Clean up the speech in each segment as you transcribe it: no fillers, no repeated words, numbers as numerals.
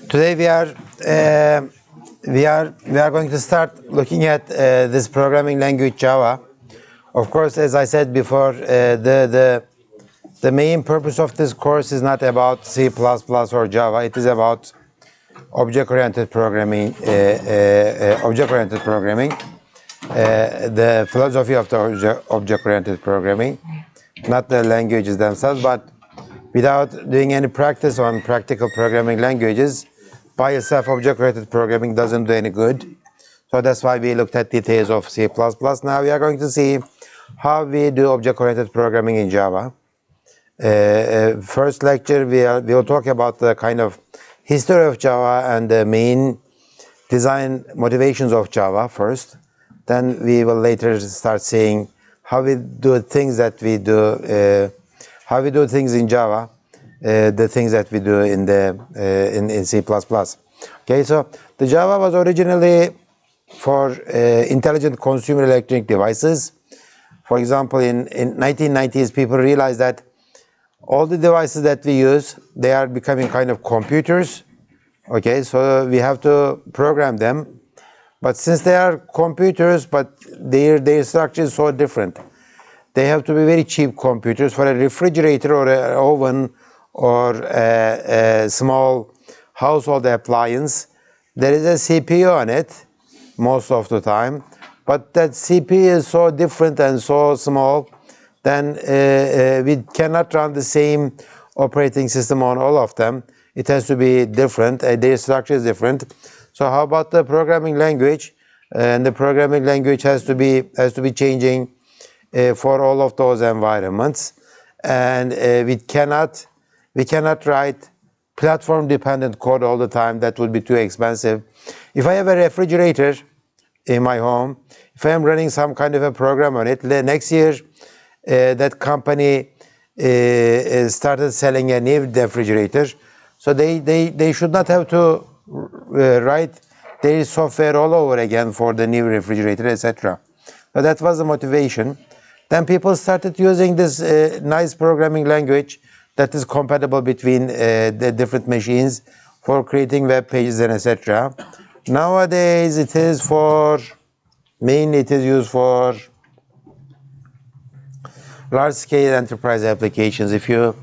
Today we are going to start looking at this programming language Java. Of course, as I said before, the main purpose of this course is not about C++ or Java. It is about object-oriented programming. The philosophy of the object-oriented programming, not the languages themselves, but without doing any practice on practical programming languages, by itself, object-oriented programming doesn't do any good. So that's why we looked at details of C++. Now we are going to see how we do object-oriented programming in Java. First lecture, we'll talk about the kind of history of Java and the main design motivations of Java first. Then we will later start seeing how we do things that we do, how we do things in Java, the things that we do in in C++. Okay, so the Java was originally for intelligent consumer electronic devices. For example, in 1990s, people realized that all the devices that we use, they are becoming kind of computers. Okay, so we have to program them. But since they are computers, but their structure is so different, they have to be very cheap computers. For a refrigerator or an oven or a small household appliance, there is a CPU on it most of the time, but that CPU is so different and so small, then we cannot run the same operating system on all of them. It has to be different, their structure is different. So how about the programming language? And the programming language has to be changing for all of those environments, and we cannot write platform-dependent code all the time. That would be too expensive. If I have a refrigerator in my home, if I am running some kind of a program on it, next year that company started selling a new refrigerator, so they should not have to write their software all over again for the new refrigerator, etc. So that was the motivation. Then people started using this nice programming language that is compatible between the different machines for creating web pages and etc. Nowadays, it is mainly used for large-scale enterprise applications. If you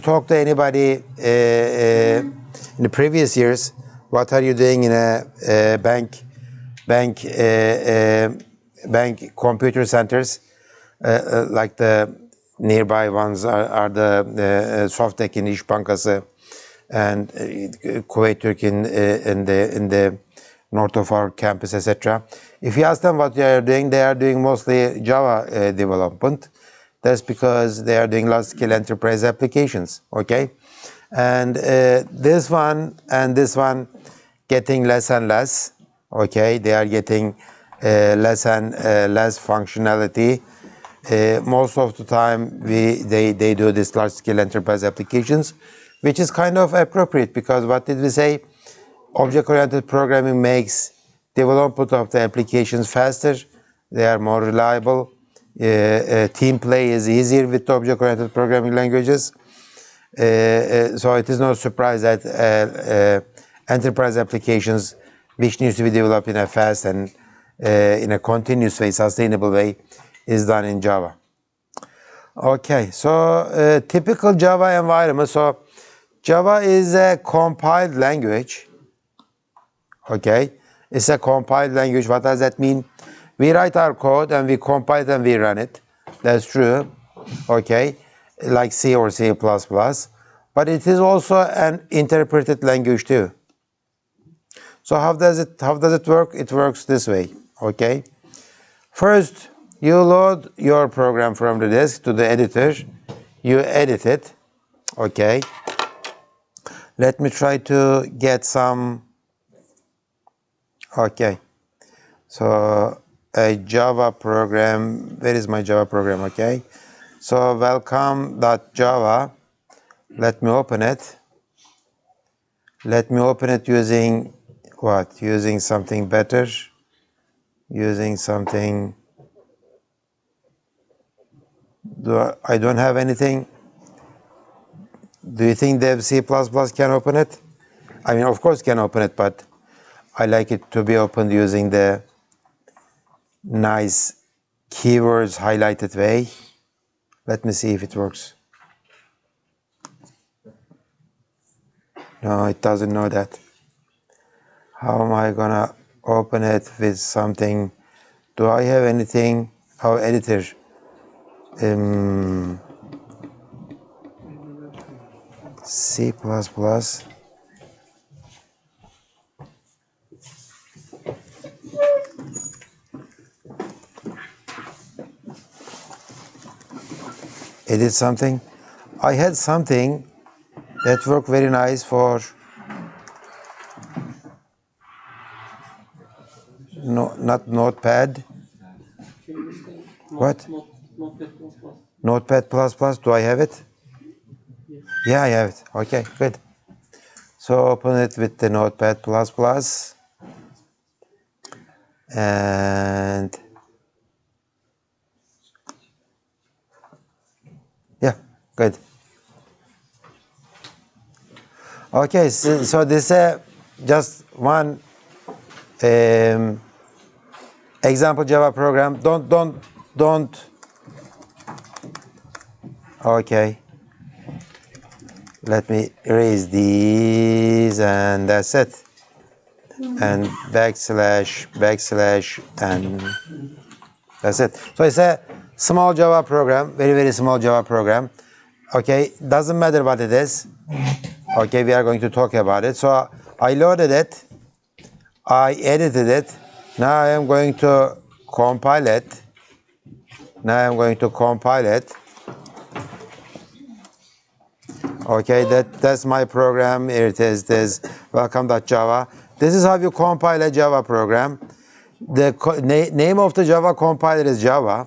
talk to anybody in the previous years, what are you doing in a bank computer centers, like the nearby ones are the Softec in İş Bankası and Kuwait Türk in the north of our campus, etc. If you ask them what they are doing mostly Java development. That's because they are doing large-scale enterprise applications, okay? And this one and this one getting less and less, okay? They are getting less and less functionality. Most of the time, they do this large-scale enterprise applications, which is kind of appropriate because what did we say? Object-oriented programming makes development of the applications faster. They are more reliable. Team play is easier with the object-oriented programming languages. So it is no surprise that enterprise applications, which needs to be developed in a fast and in a continuous way, sustainable way, is done in Java. Okay, so typical Java environment. So Java is a compiled language. Okay, it's a compiled language. What does that mean? We write our code and we compile it and we run it. That's true. Okay, like C or C++. But it is also an interpreted language too. So how does it work? It works this way. Okay, first you load your program from the disk to the editor. You edit it. Okay, let me try to get some. Okay, so a Java program. Where is my Java program? Okay, so welcome.java. Let me open it. Let me open it using what? Using something better. Using something. I don't have anything. Do you think Dev C++ can open it? I mean, of course, you can open it, but I like it to be opened using the nice keywords highlighted way. Let me see if it works. No, it doesn't know that. How am I gonna open it with something? Do I have anything? Oh, editor. C++. Edit something. I had something that worked very nice for no, not Notepad. What? Notepad plus. Do I have it? Yeah, I have it. Okay, good. So open it with the Notepad plus. And yeah, good. Okay, so this is just one example Java program. Don't. Okay. Let me erase these, and that's it. And backslash, and that's it. So it's a small Java program, very small Java program. Okay, doesn't matter what it is. Okay, we are going to talk about it. So I loaded it, I edited it. Now I am going to compile it. Okay, that's my program. Here it is. This welcome.java. This is how you compile a Java program. The name of the Java compiler is Java.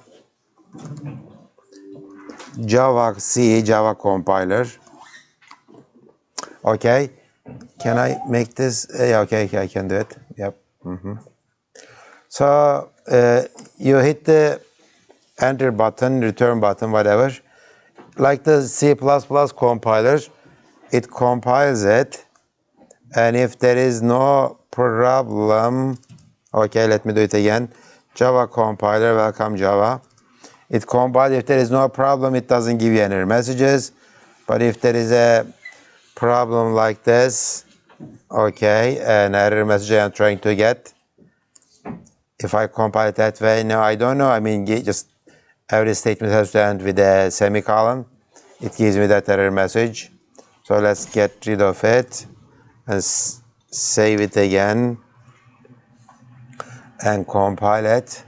Java compiler. Okay. Can I make this? Yeah, okay, I can do it. Yep. So you hit the enter button, return button, whatever. Like the C++ compiler, it compiles it. And if there is no problem, okay, let me do it again. Java compiler, welcome Java. It compiles. If there is no problem, it doesn't give you any messages. But if there is a problem like this, okay, an error message I'm trying to get, if I compile it that way, no, I don't know. I mean, just every statement has to end with a semicolon. It gives me that error message. So let's get rid of it and save it again and compile it.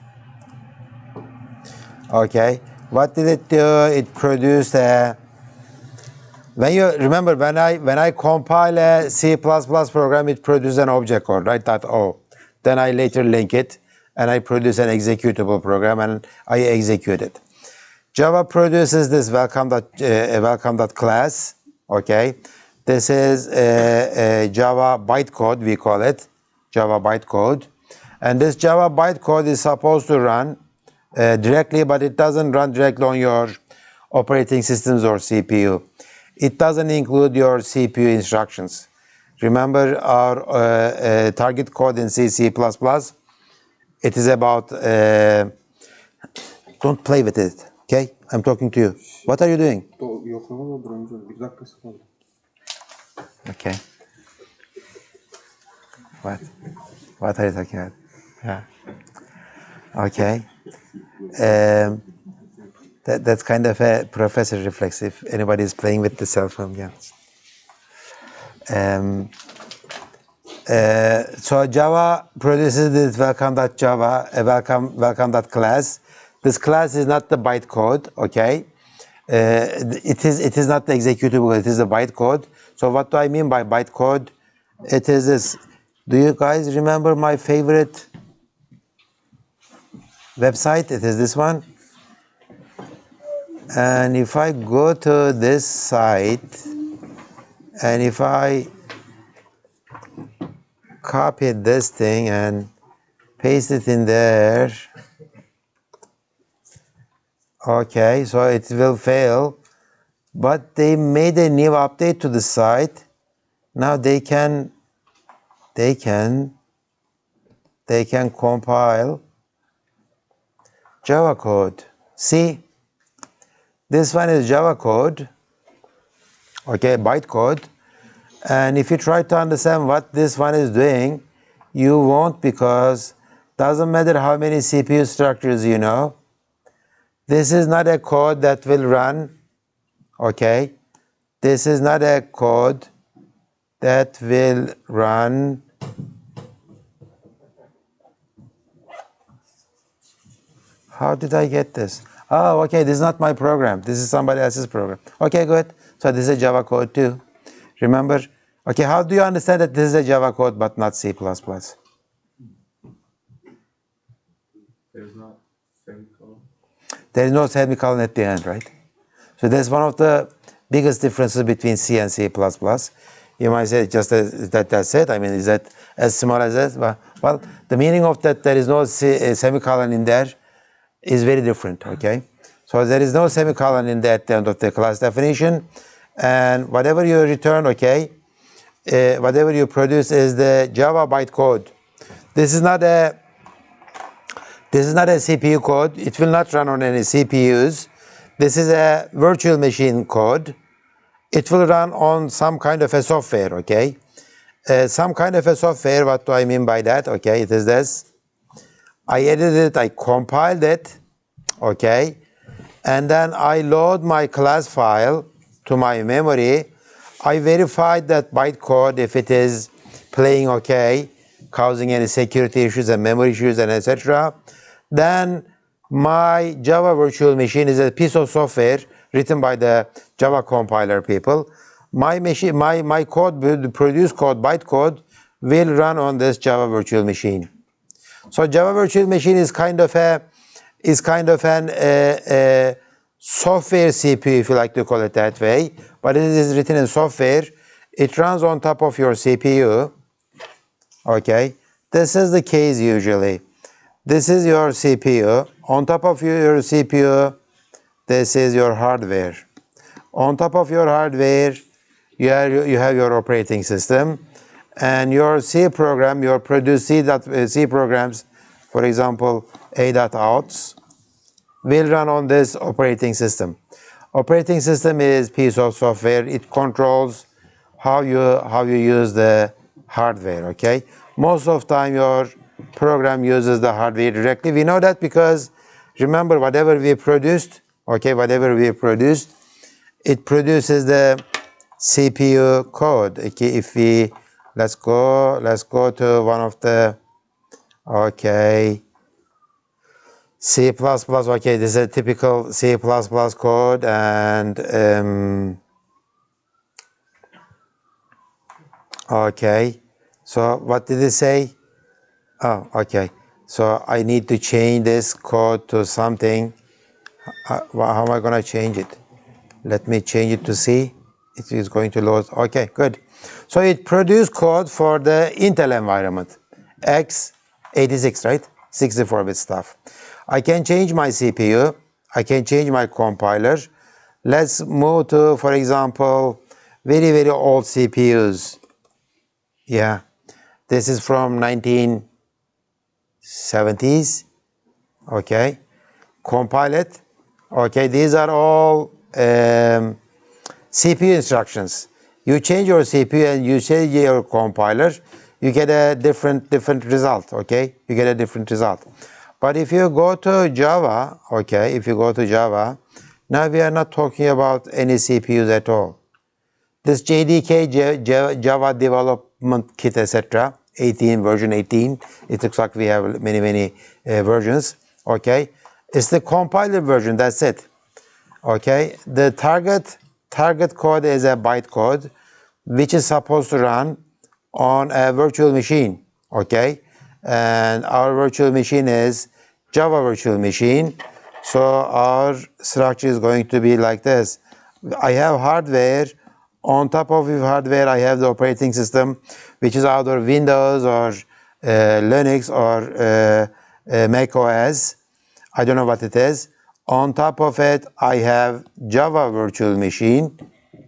Okay, what did it do? It produced a. When you remember, when I compile a C++ program, it produces an object code, right? .o. Then I later link it, and I produce an executable program, and I execute it. Java produces this welcome.class. Okay, this is a Java bytecode, we call it Java bytecode, and this Java bytecode is supposed to run directly, but it doesn't run directly on your operating systems or CPU. It doesn't include your CPU instructions. Remember our target code in C++? It is about, don't play with it, okay? I'm talking to you. What are you doing? Okay. What are you talking about? Yeah. Okay. That's kind of a professor reflex if anybody is playing with the cell phone, yeah. So Java produces this welcome.java, welcome.class. This class is not the bytecode, okay? It is not the executable, it is a bytecode. So what do I mean by bytecode? It is this. Do you guys remember my favorite website? It is this one. And if I go to this site, and if I copy this thing and paste it in there, okay, so it will fail, but they made a new update to the site. Now they can they can compile Java code. See, this one is Java code, okay, bytecode. And if you try to understand what this one is doing, you won't, because doesn't matter how many CPU structures you know. This is not a code that will run, okay? This is not a code that will run How did I get this? Oh, okay, this is not my program. This is somebody else's program. Okay, good. So this is a Java code too. Remember? Okay, how do you understand that this is a Java code but not C++? There's not semicolon. There is no semicolon at the end, right? So that's one of the biggest differences between C and C++. You might say just that's it. I mean, is that as small as that? Well, the meaning of that there is no semicolon in there is very different, okay? So there is no semicolon in the at the end of the class definition, and whatever you return, okay, whatever you produce is the Java bytecode. This is not a CPU code. It will not run on any CPUs. This is a virtual machine code. It will run on some kind of a software, okay? Some kind of a software, what do I mean by that? Okay, it is this. I edited it, I compiled it, okay? And then I load my class file to my memory. I verified that bytecode if it is playing okay, causing any security issues and memory issues and etc. Then my Java virtual machine is a piece of software written by the Java compiler people. My machine, my code, the produced code, bytecode, will run on this Java virtual machine. So Java virtual machine is kind of an software CPU, if you like to call it that way, but it is written in software. It runs on top of your CPU. Okay, this is the case usually. This is your CPU. On top of your CPU, this is your hardware. On top of your hardware, you have your operating system, and your C program, your produced C programs, for example, A.outs, will run on this operating system. Operating system is piece of software. It controls how you use the hardware, okay? Most of the time your program uses the hardware directly. We know that because remember whatever we produced, okay, whatever we produced, it produces the CPU code. Okay, if we let's go to one of the C++, okay, this is a typical C++ code, and okay, so what did it say? Oh, okay, so I need to change this code to something. How am I going to change it? Let me change it to C. It is going to load. Okay, good. So it produced code for the Intel environment, x86, right? 64-bit stuff. I can change my CPU. I can change my compiler. Let's move to, for example, very, very old CPUs. Yeah, this is from 1970s. Okay, compile it. Okay, these are all CPU instructions. You change your CPU and you change your compiler, you get a different result, okay? You get a different result. But if you go to Java, okay, if you go to Java, now we are not talking about any CPUs at all. This JDK, Java Development Kit, etc., version 18, it looks like we have many versions, okay? It's the compiler version, that's it, okay? The target code is a bytecode, which is supposed to run on a virtual machine, okay? And our virtual machine is Java virtual machine. So our structure is going to be like this. I have hardware. On top of the hardware, I have the operating system, which is either Windows or Linux or Mac OS. I don't know what it is. On top of it, I have Java virtual machine,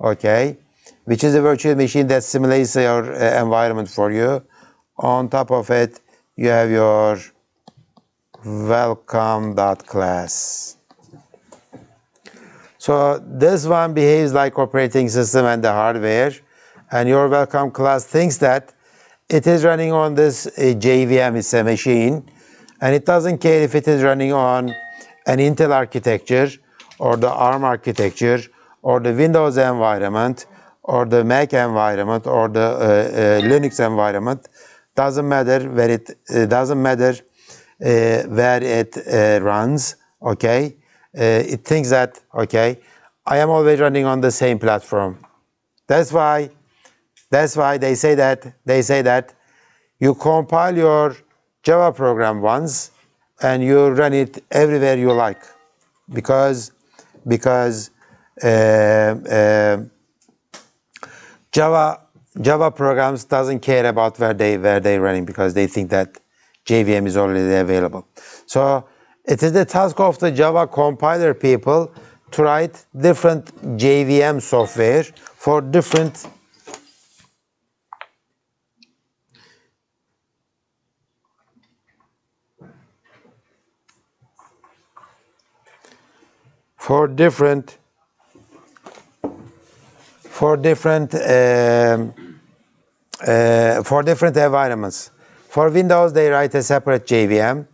okay, which is a virtual machine that simulates your environment for you. On top of it, you have your welcome.class. So this one behaves like operating system and the hardware, and your welcome class thinks that it is running on this JVM, it's a machine, and it doesn't care if it is running on an Intel architecture or the ARM architecture or the Windows environment or the Mac environment or the Linux environment. Doesn't matter where it runs. Okay, it thinks that, okay, I am always running on the same platform. That's why they say that you compile your Java program once and you run it everywhere you like, because Java programs doesn't care about where they running, because they think that JVM is already available. So it is the task of the Java compiler people to write different JVM software for different environments. For Windows, they write a separate JVM.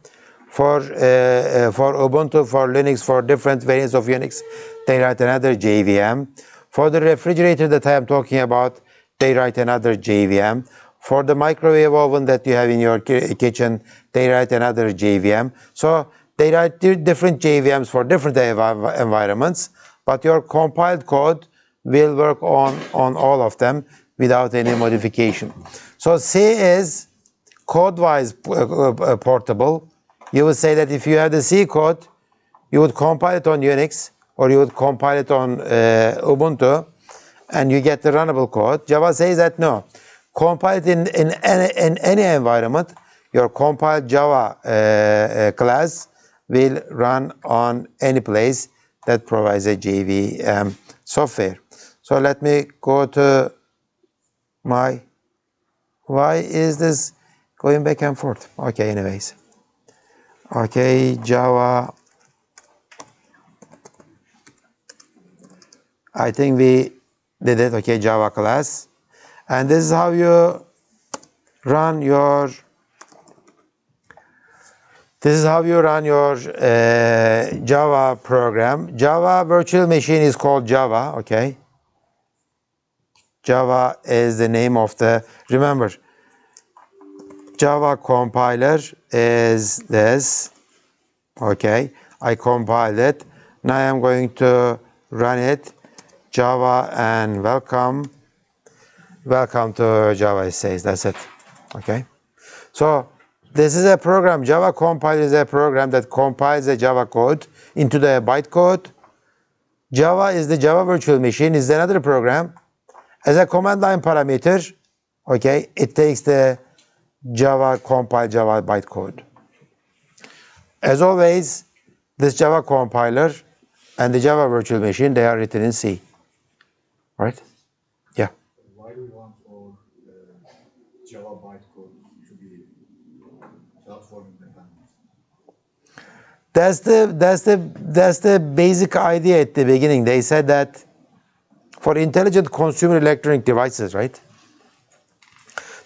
For Ubuntu, for Linux, for different variants of Unix, they write another JVM. For the refrigerator that I am talking about, they write another JVM. For the microwave oven that you have in your kitchen, they write another JVM. So they write different JVMs for different environments, but your compiled code will work on all of them without any modification. So C is code-wise portable. You would say that if you have the C code, you would compile it on Unix or you would compile it on Ubuntu, and you get the runnable code. Java says that no, compile it in any environment. Your compiled Java class will run on any place that provides a JVM software. So let me go to my, why is this going back and forth? Okay, anyways. Okay, Java. I think we did it. Okay, Java class. And this is how you run your Java program. Java virtual machine is called Java, okay? Java is the name of the, remember, Java compiler is this, okay? I compiled it. Now I'm going to run it. Java and welcome to Java, it says, that's it, okay? So this is a program, Java compiler is a program that compiles the Java code into the bytecode. Java is the Java virtual machine, is another program. As a command line parameter, okay, it takes the Java compiled Java bytecode. As always, this Java compiler and the Java virtual machine, they are written in C, right? Yeah. Why do we want all Java bytecode to be platform independent? That's the basic idea at the beginning. They said that for intelligent consumer electronic devices, right?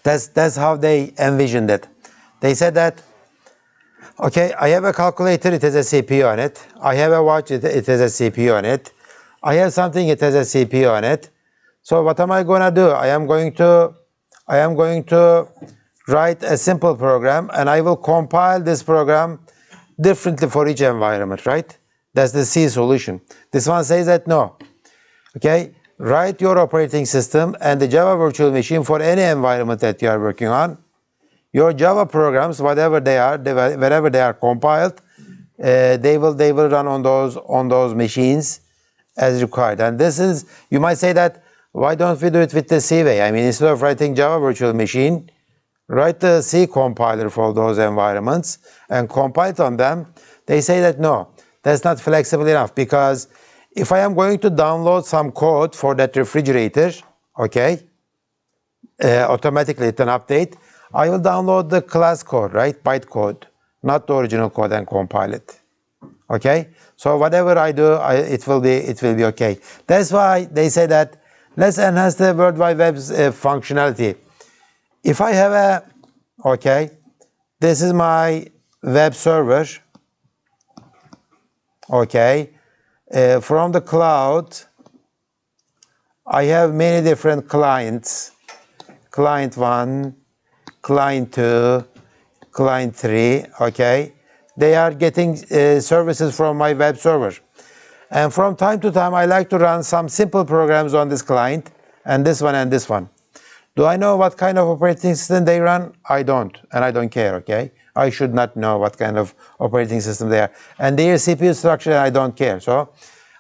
That's how they envisioned it. They said that, okay, I have a calculator, it has a CPU on it. I have a watch, it has a CPU on it. I have something, it has a CPU on it. So what am I going to do? I am going to write a simple program, and I will compile this program differently for each environment, right? That's the C solution. This one says that no. Okay, write your operating system and the Java virtual machine for any environment that you are working on. Your Java programs, whatever they are, wherever they are compiled, they will run on those machines as required. And this is, you might say that, why don't we do it with the C way? I mean, instead of writing Java virtual machine, write the C compiler for those environments and compile it on them. They say that no, that's not flexible enough, because if I am going to download some code for that refrigerator, okay, automatically it's an update, I will download the class code, right? Bytecode, not the original code, and compile it. Okay? So whatever I do, it will be okay. That's why they say that let's enhance the World Wide Web's functionality. If I have a, this is my web server. Okay, from the cloud, I have many different clients. Client 1, client 2, client 3, okay? They are getting services from my web server. And from time to time, I like to run some simple programs on this client, and this one and this one. Do I know what kind of operating system they run? I don't, and I don't care, okay? I should not know what kind of operating system they are. And their CPU structure, I don't care. So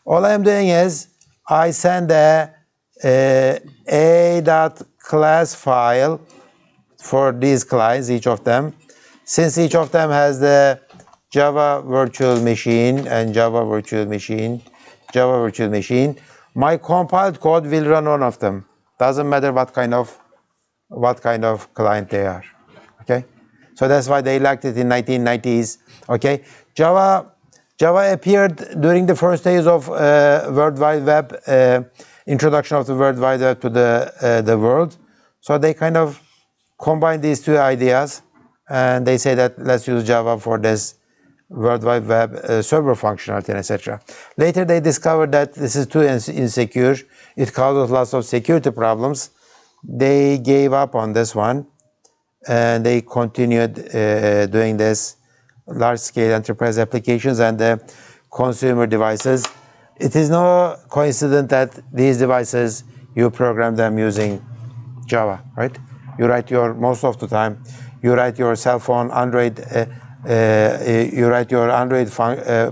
all I'm doing is I send a.class file for these clients, each of them. Since each of them has the Java virtual machine and Java virtual machine, Java virtual machine, my compiled code will run on of them. Doesn't matter what kind of client they are. Okay, so that's why they liked it in 1990s. Okay, Java appeared during the first days of World Wide Web, introduction of the World Wide Web to the world. So they kind of combine these two ideas, and they say that let's use Java for this World Wide Web server functionality, and etc. Later they discovered that this is too insecure. It causes lots of security problems. They gave up on this one, and they continued doing this large-scale enterprise applications and consumer devices. It is no coincidence that these devices, you program them using Java, right? You write most of the time, you write your cell phone, Android, you write your Android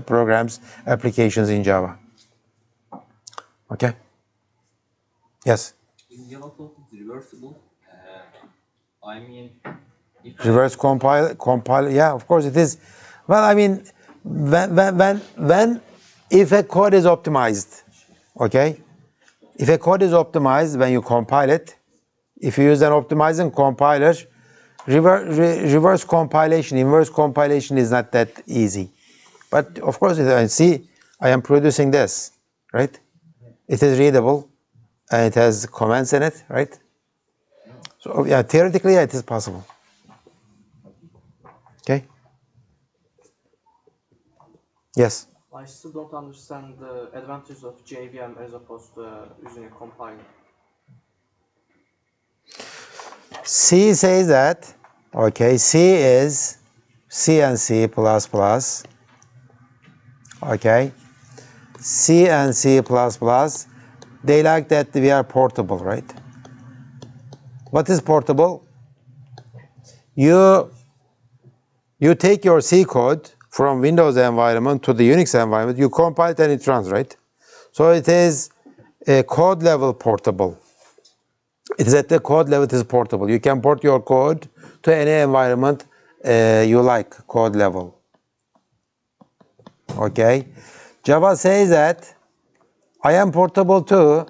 programs, applications in Java. Okay? Yes? In Java code is reversible. I mean, if Reverse compile, yeah, of course it is. Well, I mean, if a code is optimized, okay? If a code is optimized, when you compile it, if you use an optimizing compiler, reverse compilation, inverse compilation is not that easy. But of course, see, I am producing this, right? It is readable, and it has comments in it, right? So yeah, theoretically, it is possible. Okay? Yes? I still don't understand the advantage of JVM as opposed to using a compiler. C says that, okay, C is C and C++, okay, C and C++, they like that we are portable, right? What is portable? You take your C code from Windows environment to the Unix environment, you compile it and it runs, right? So it is a code level portable. It is at the code level, it is portable. You can port your code to any environment you like, code level. Okay? Java says that I am portable too,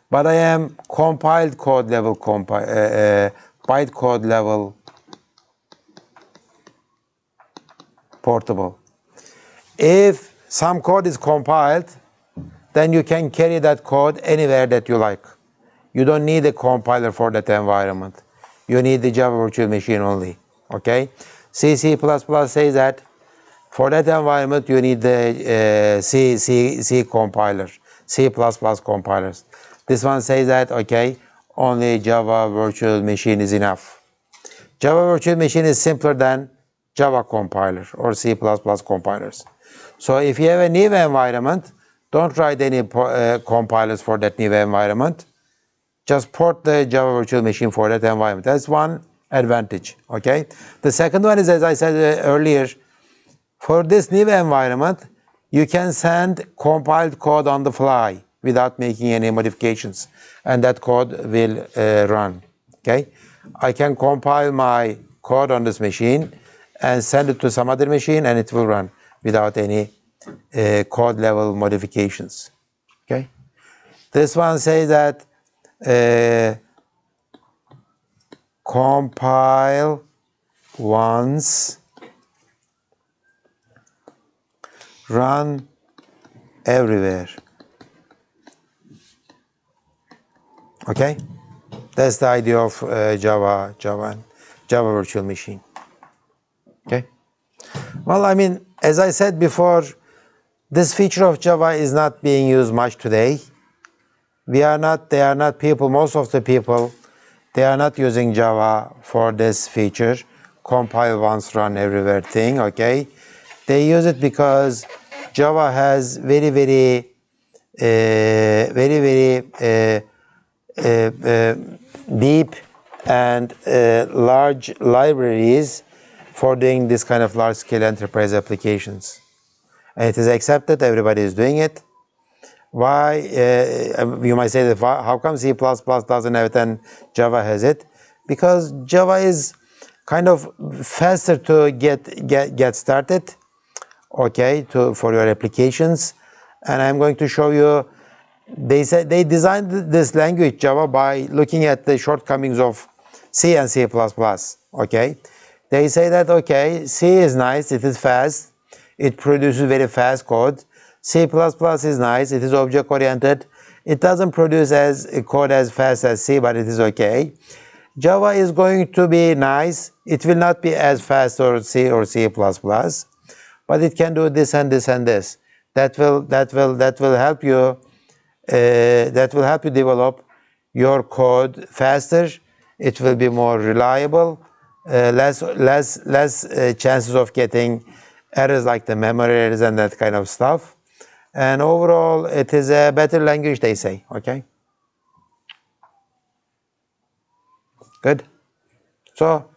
but I am compiled code level, bytecode level portable. If some code is compiled, then you can carry that code anywhere that you like. You don't need a compiler for that environment. You need the Java virtual machine only. Okay? C++ says that for that environment you need the C compiler, C++ compilers. This one says that, okay, only Java virtual machine is enough. Java virtual machine is simpler than Java compiler or C++ compilers. So if you have a new environment, don't write any compilers for that new environment. Just port the Java virtual machine for that environment. That's one advantage, okay? The second one is, as I said earlier, for this new environment, you can send compiled code on the fly without making any modifications, and that code will run, okay? I can compile my code on this machine and send it to some other machine, and it will run without any code level modifications, okay? This one says that compile once, run everywhere. Okay, that's the idea of Java virtual machine. Okay, well, I mean, as I said before, this feature of Java is not being used much today. They are not people, most of the people, they are not using Java for this feature, compile once, run everywhere thing, okay? They use it because Java has very deep and large libraries for doing this kind of large-scale enterprise applications. And it is accepted, everybody is doing it. Why, you might say that how come C++ doesn't have it and Java has it? Because Java is kind of faster to get started, okay, for your applications. And I'm going to show you, they said they designed this language Java by looking at the shortcomings of C and C++, okay. They say that, okay, C is nice, it is fast, it produces very fast code. C++ is nice, it is object-oriented. It doesn't produce code as fast as C, but it is okay. Java is going to be nice. It will not be as fast as C or C++, but it can do this and this and this. That will help you. That will help you develop your code faster. It will be more reliable. Less chances of getting errors like the memory errors and that kind of stuff. And overall, it is a better language, they say, okay? Good. So,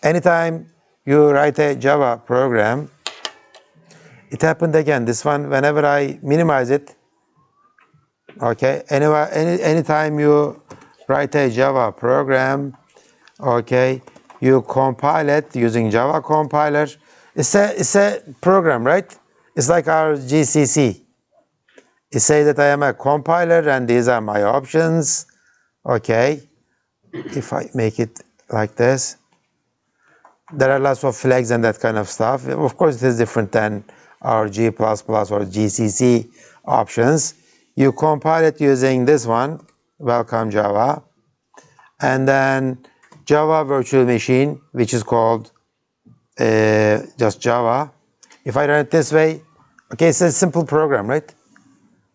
anytime you write a Java program, it happened again. This one, whenever I minimize it, okay, anytime you write a Java program, okay, you compile it using Java compiler. It's a program, right? It's like our GCC. It says that I am a compiler and these are my options. Okay, if I make it like this, there are lots of flags and that kind of stuff. Of course, it is different than our G++ or GCC options. You compile it using this one, welcome Java, and then Java virtual machine, which is called just Java. If I run it this way, okay, it's a simple program, right?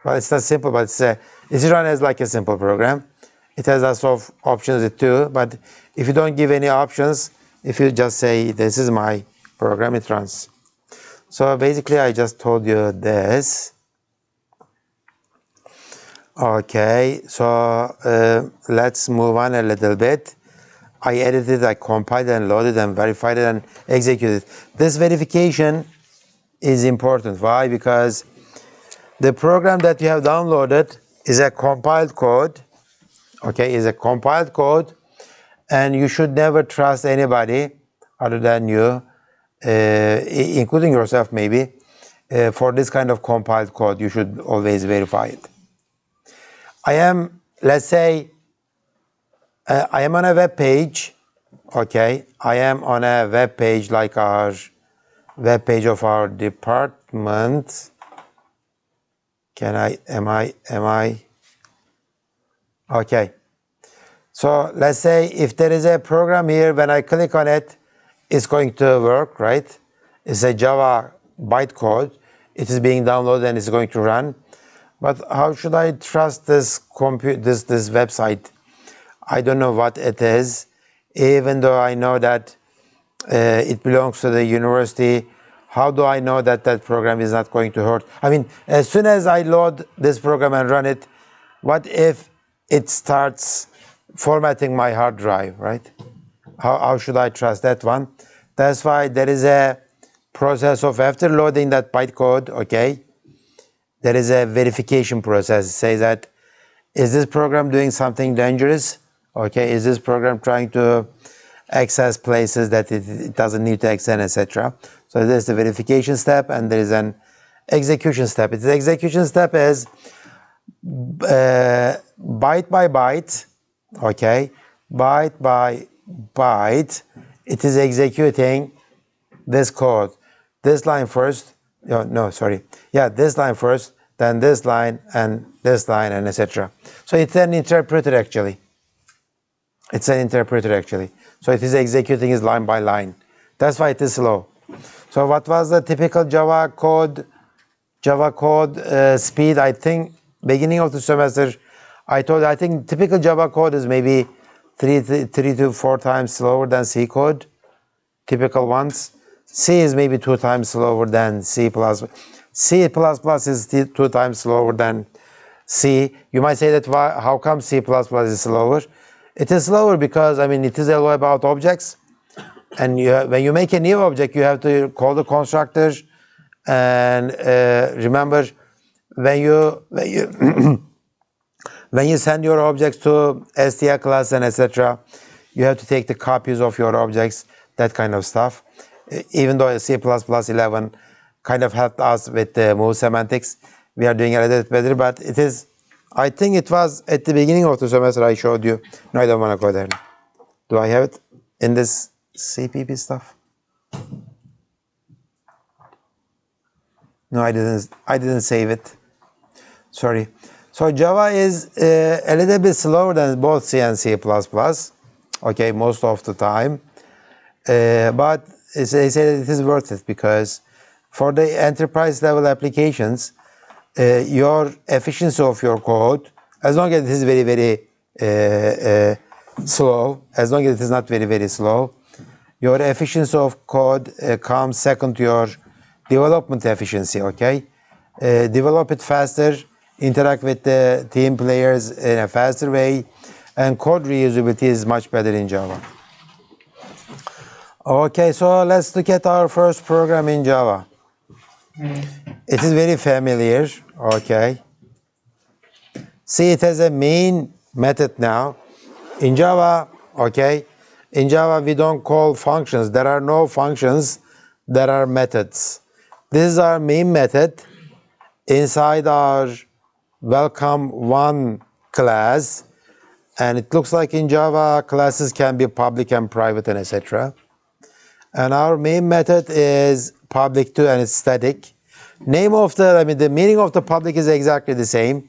Well, it's not simple, but it's run as like a simple program. It has lots of options too, but if you don't give any options, if you just say, this is my program, it runs. So basically, I just told you this. Okay, so let's move on a little bit. I edited, I compiled and loaded and verified it and executed. This verification is important. Why? Because the program that you have downloaded is a compiled code, okay, is a compiled code, and you should never trust anybody other than you, including yourself maybe, for this kind of compiled code. You should always verify it. I am, let's say, I am on a web page, okay, I am on a web page like our web page of our department. Am I? Okay. So let's say if there is a program here, when I click on it, it's going to work, right? It's a Java bytecode. It is being downloaded and it's going to run. But how should I trust this website? I don't know what it is, even though I know that it belongs to the university. How do I know that that program is not going to hurt? I mean, as soon as I load this program and run it, what if it starts formatting my hard drive, right? How should I trust that one? That's why there is a process of, after loading that bytecode, okay, there is a verification process. It says that, is this program doing something dangerous? Okay, is this program trying to access places that it doesn't need to access, etc. So there's the verification step and there is an execution step. The execution step is byte by byte, okay, byte by byte, it is executing this code. This line first, this line first, then this line, and etc. So it's an interpreter actually. It's an interpreter actually. So it is executing it line by line. That's why it is slow. So what was the typical Java code speed? I think beginning of the semester, I think typical Java code is maybe 3 to 4 times slower than C code. Typical ones. C is maybe 2 times slower than C++. C++ is 2 times slower than C. You might say that how come C++ is slower? It is slower because, it is all about objects. And when you make a new object, you have to call the constructor. And remember, when you when you send your objects to STL class and etc., you have to take the copies of your objects, that kind of stuff. Even though C++ 11 kind of helped us with the move semantics, we are doing a little bit better, but it is, I think it was at the beginning of the semester I showed you. No, I don't want to go there. Do I have it in this CPP stuff? No, I didn't save it. Sorry. So Java is a little bit slower than both C and C++. Okay, most of the time. But they say that it is worth it because for the enterprise level applications, your efficiency of your code, as long as it is very, very slow, as long as it is not very, very slow, your efficiency of code comes second to your development efficiency, okay? Develop it faster, interact with the team players in a faster way, and code reusability is much better in Java. Okay, so let's look at our first program in Java. It is very familiar, okay? See, it has a main method now. In Java, okay, in Java we don't call functions. There are no functions, there are methods. This is our main method inside our welcome one class. And it looks like in Java, classes can be public and private and etc. And our main method is public too, and it's static. The meaning of the public is exactly the same.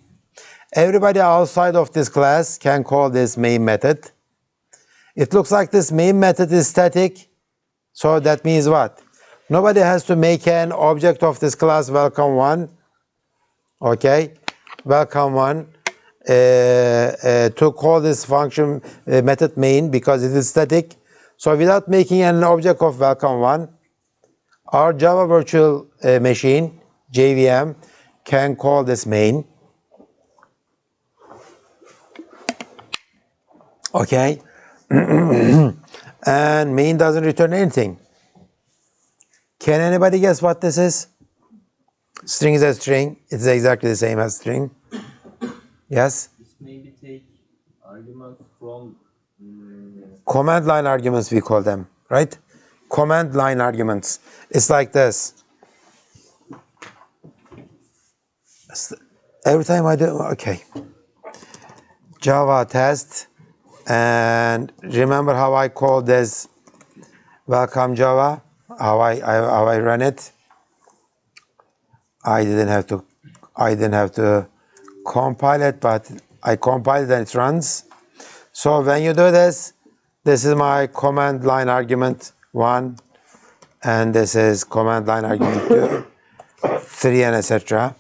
Everybody outside of this class can call this main method. It looks like this main method is static. So that means what? Nobody has to make an object of this class welcome one. Okay, welcome one. To call this function method main because it is static. So without making an object of welcome one, our Java virtual machine, JVM, can call this main. Okay, and main doesn't return anything. Can anybody guess what this is? String is a string. It's exactly the same as string. Yes? This maybe take arguments from command line arguments, we call them, right? Command line arguments. It's like this. Every time I do, okay. Java test, and remember how I call this welcome Java, how I run it. I didn't have to compile it, but I compile it and it runs. So when you do this, this is my command line argument 1, and this is command line argument 2, 3, and etc.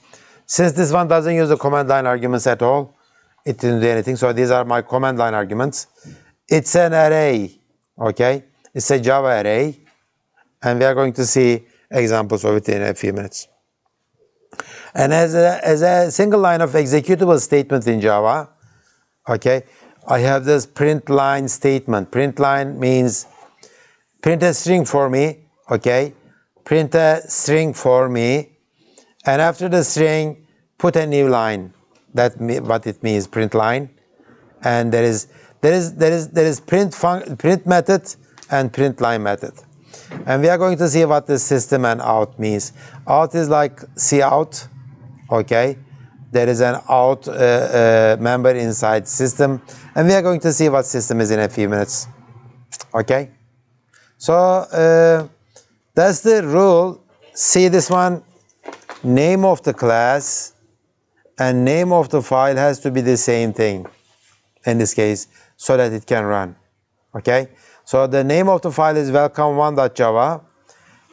Since this one doesn't use the command line arguments at all, it didn't do anything. So these are my command line arguments. It's an array, okay? It's a Java array, and we are going to see examples of it in a few minutes. And as a single line of executable statement in Java, okay, I have this print line statement. Print line means print a string for me, okay? Print a string for me, and after the string, put a new line. That's what it means, print line. And there is print method and print line method. And we are going to see what the system and out means. Out is like cout, okay? There is an out member inside system, and we are going to see what system is in a few minutes. Okay. So that's the rule. See this one, name of the class and name of the file has to be the same thing in this case so that it can run. Okay. So the name of the file is welcome1.java.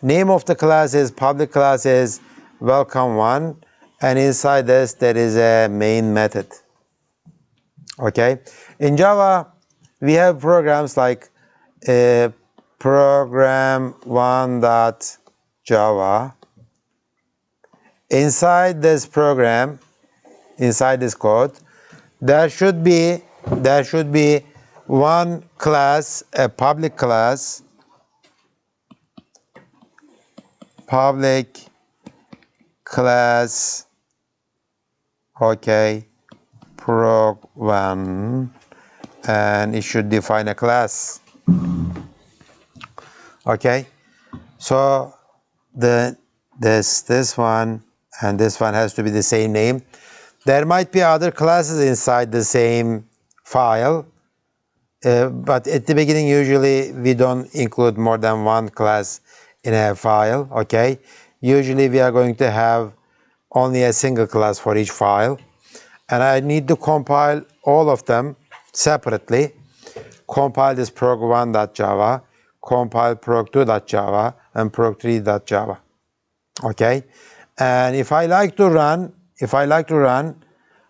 Name of the class is public class is welcome1, and inside this there is a main method. Okay. In Java we have programs like program1.java. Inside this program, inside this code, there should be one class, a public class, okay, prog1, and it should define a class. Okay, so this one and this one has to be the same name. There might be other classes inside the same file, but at the beginning usually we don't include more than one class in a file. Okay, usually we are going to have only a single class for each file, and I need to compile all of them separately. Compile this prog1.java, compile prog2.java, and prog3.java. Okay, and if I like to run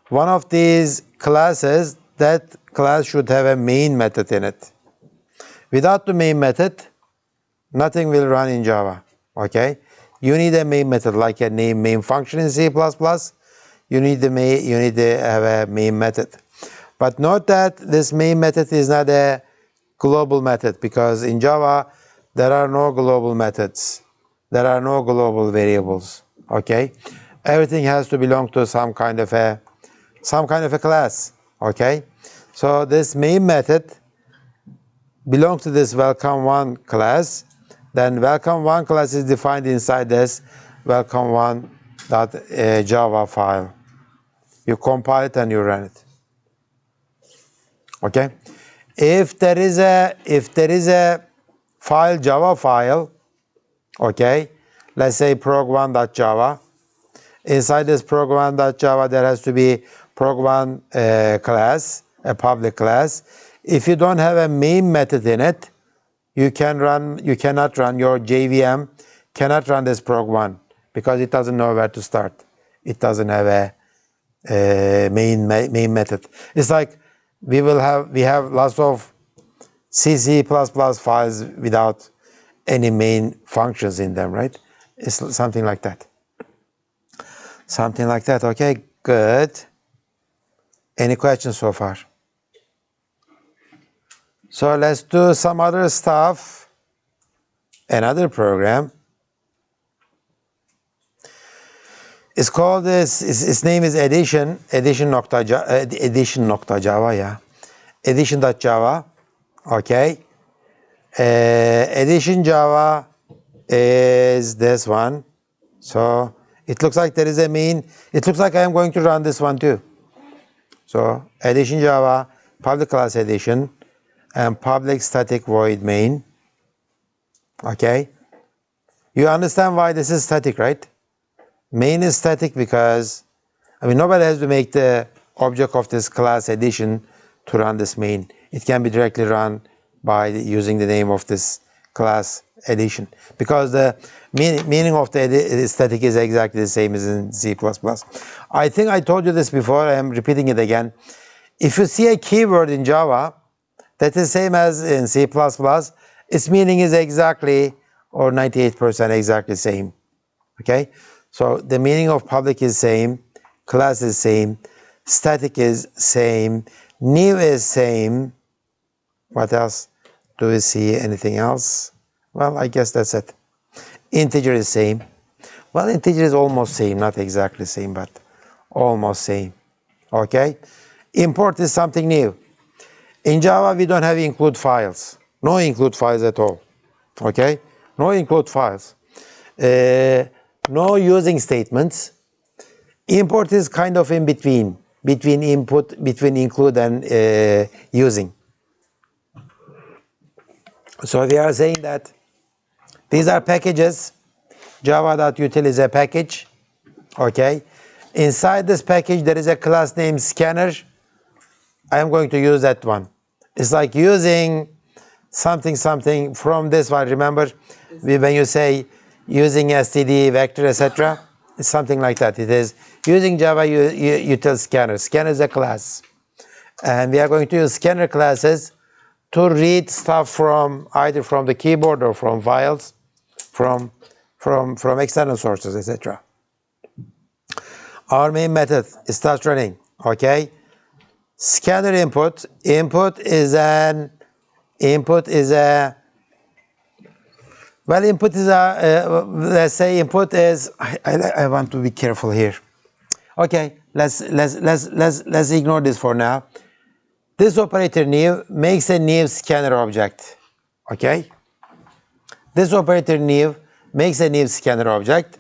one of these classes, that class should have a main method in it. Without the main method, nothing will run in Java. Okay, you need a main method like a main function in C++. You need to have a main method. But note that this main method is not a global method, because in Java there are no global methods. There are no global variables. Okay, everything has to belong to some kind of a class. Okay, so this main method belongs to this welcome1 class. Then welcome1 class is defined inside this welcome1.java file. You compile it and you run it. Okay, if there is a file, Java file, okay, let's say prog1.java. Inside this prog1.java there has to be prog1 class, a public class. If you don't have a main method in it, you cannot run your JVM, cannot run this prog1 because it doesn't know where to start. It doesn't have a main method. It's like we have lots of C++ files without any main functions in them, right? It's something like that. Something like that. Okay, good. Any questions so far? So let's do some other stuff. Another program. It's called this. Its name is Edition. Edition.java. Yeah. Edition.java. Okay. Edition Java is this one. So it looks like there is a main. It looks like I am going to run this one too. So Edition Java, public class edition, and public static void main. Okay. You understand why this is static, right? Main is static because, nobody has to make the object of this class edition to run this main. It can be directly run by using the name of this class edition, because the meaning of the static is exactly the same as in C++. I think I told you this before, I am repeating it again. If you see a keyword in Java that is same as in C++, its meaning is exactly, or 98% exactly same. Okay, so the meaning of public is same, class is same, static is same, new is same. What else? Do we see anything else? Well, I guess that's it. Integer is same. Well, integer is almost same, not exactly same, but almost same. Okay? Import is something new. In Java, we don't have include files. No include files at all. Okay? No include files. No using statements. Import is kind of in between include and using. So we are saying that these are packages. Java.util is a package. Okay. Inside this package, there is a class named scanner. I am going to use that one. It's like using something from this one. Remember, when you say using std, vector, etc., it's something like that. It is using Java util scanner. Scanner is a class. And we are going to use scanner classes to read stuff from either from the keyboard or from files, from external sources, etc. Our main method starts running. Okay. Scanner input. Input is a let's say input is. I want to be careful here. Okay. Let's ignore this for now. This operator new makes a new scanner object. Okay. This operator new makes a new scanner object,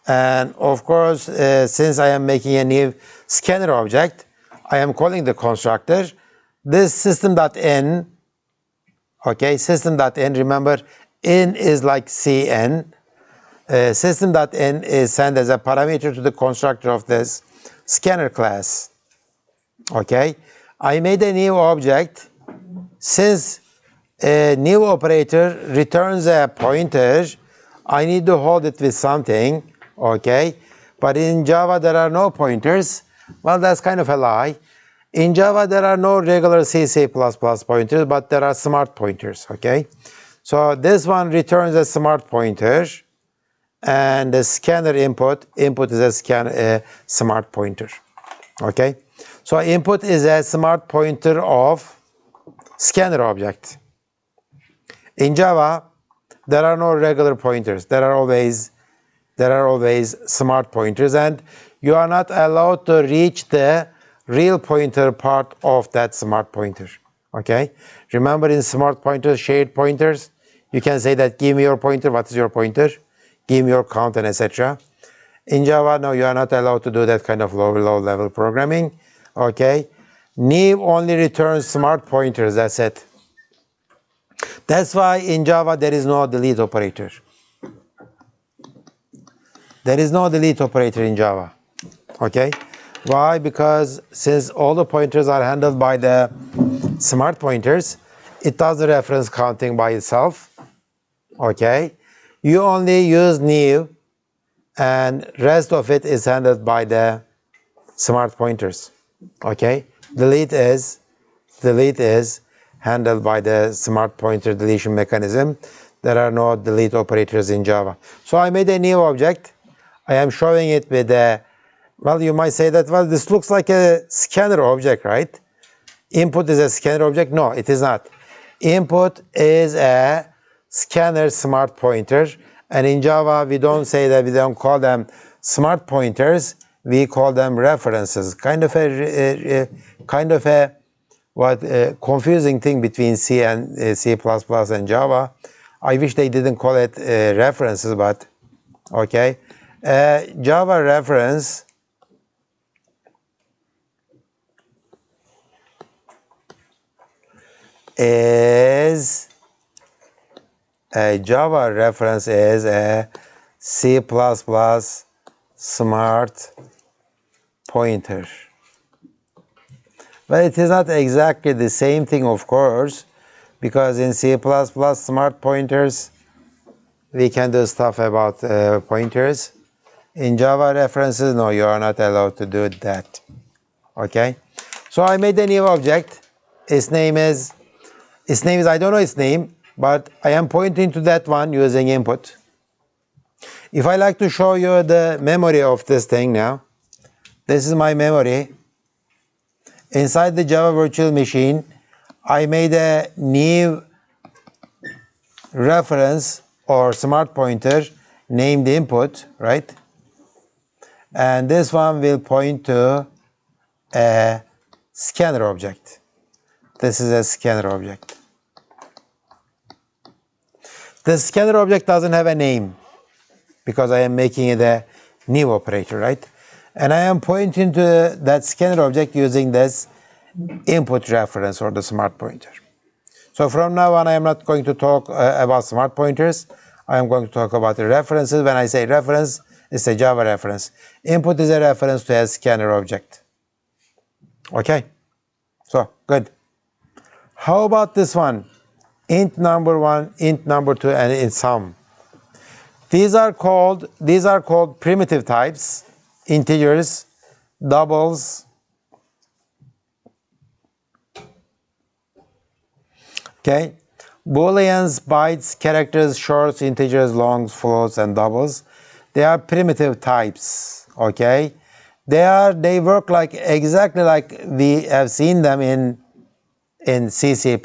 and of course, since I am making a new scanner object, I am calling the constructor. This system.in, okay, system.in, remember, in is like cn. System.in is sent as a parameter to the constructor of this scanner class. Okay, I made a new object. Since a new operator returns a pointer, I need to hold it with something. Okay, but in Java there are no pointers. Well, that's kind of a lie. In Java, there are no regular C++ pointers, but there are smart pointers, okay? So this one returns a smart pointer, and the scanner input is a smart pointer, okay? So input is a smart pointer of scanner object. In Java, there are no regular pointers. There are always smart pointers, and you are not allowed to reach the real pointer part of that smart pointer. Okay? Remember, in smart pointers, shared pointers, you can say that give me your pointer. What is your pointer? Give me your count and etc. In Java, no, you are not allowed to do that kind of low level programming. Okay? New only returns smart pointers. That's it. That's why in Java there is no delete operator. There is no delete operator in Java. Okay? Why? Because since all the pointers are handled by the smart pointers, it does the reference counting by itself. Okay? You only use new, and rest of it is handled by the smart pointers. Okay? Delete is handled by the smart pointer deletion mechanism. There are no delete operators in Java. So I made a new object. I am showing it with a, well, you might say that, well, this looks like a scanner object, right? Input is a scanner object. No, it is not. Input is a scanner smart pointer. And in Java, we don't say that, we don't call them smart pointers. We call them references. Kind of a confusing thing between C and C++ and Java. I wish they didn't call it references, but okay. Java reference is a C++ smart pointer. But it is not exactly the same thing, of course, because in C++ smart pointers, we can do stuff about pointers. In Java references, no, you are not allowed to do that. Okay? So I made a new object. Its name is, I don't know its name, but I am pointing to that one using input. If I like to show you the memory of this thing now, this is my memory. Inside the Java virtual machine, I made a new reference or smart pointer named input, right? And this one will point to a scanner object. This is a scanner object. The scanner object doesn't have a name because I am making it a new operator, right? And I am pointing to that scanner object using this input reference or the smart pointer. So from now on, I am not going to talk about smart pointers. I am going to talk about the references. When I say reference, it's a Java reference. Input is a reference to a scanner object. Okay, so good. How about this one? Int number 1, int number 2, and int sum. These are called primitive types, integers, doubles. Okay, booleans, bytes, characters, shorts, integers, longs, floats, and doubles. They are primitive types. Okay, they work like exactly like we have seen them in CC++.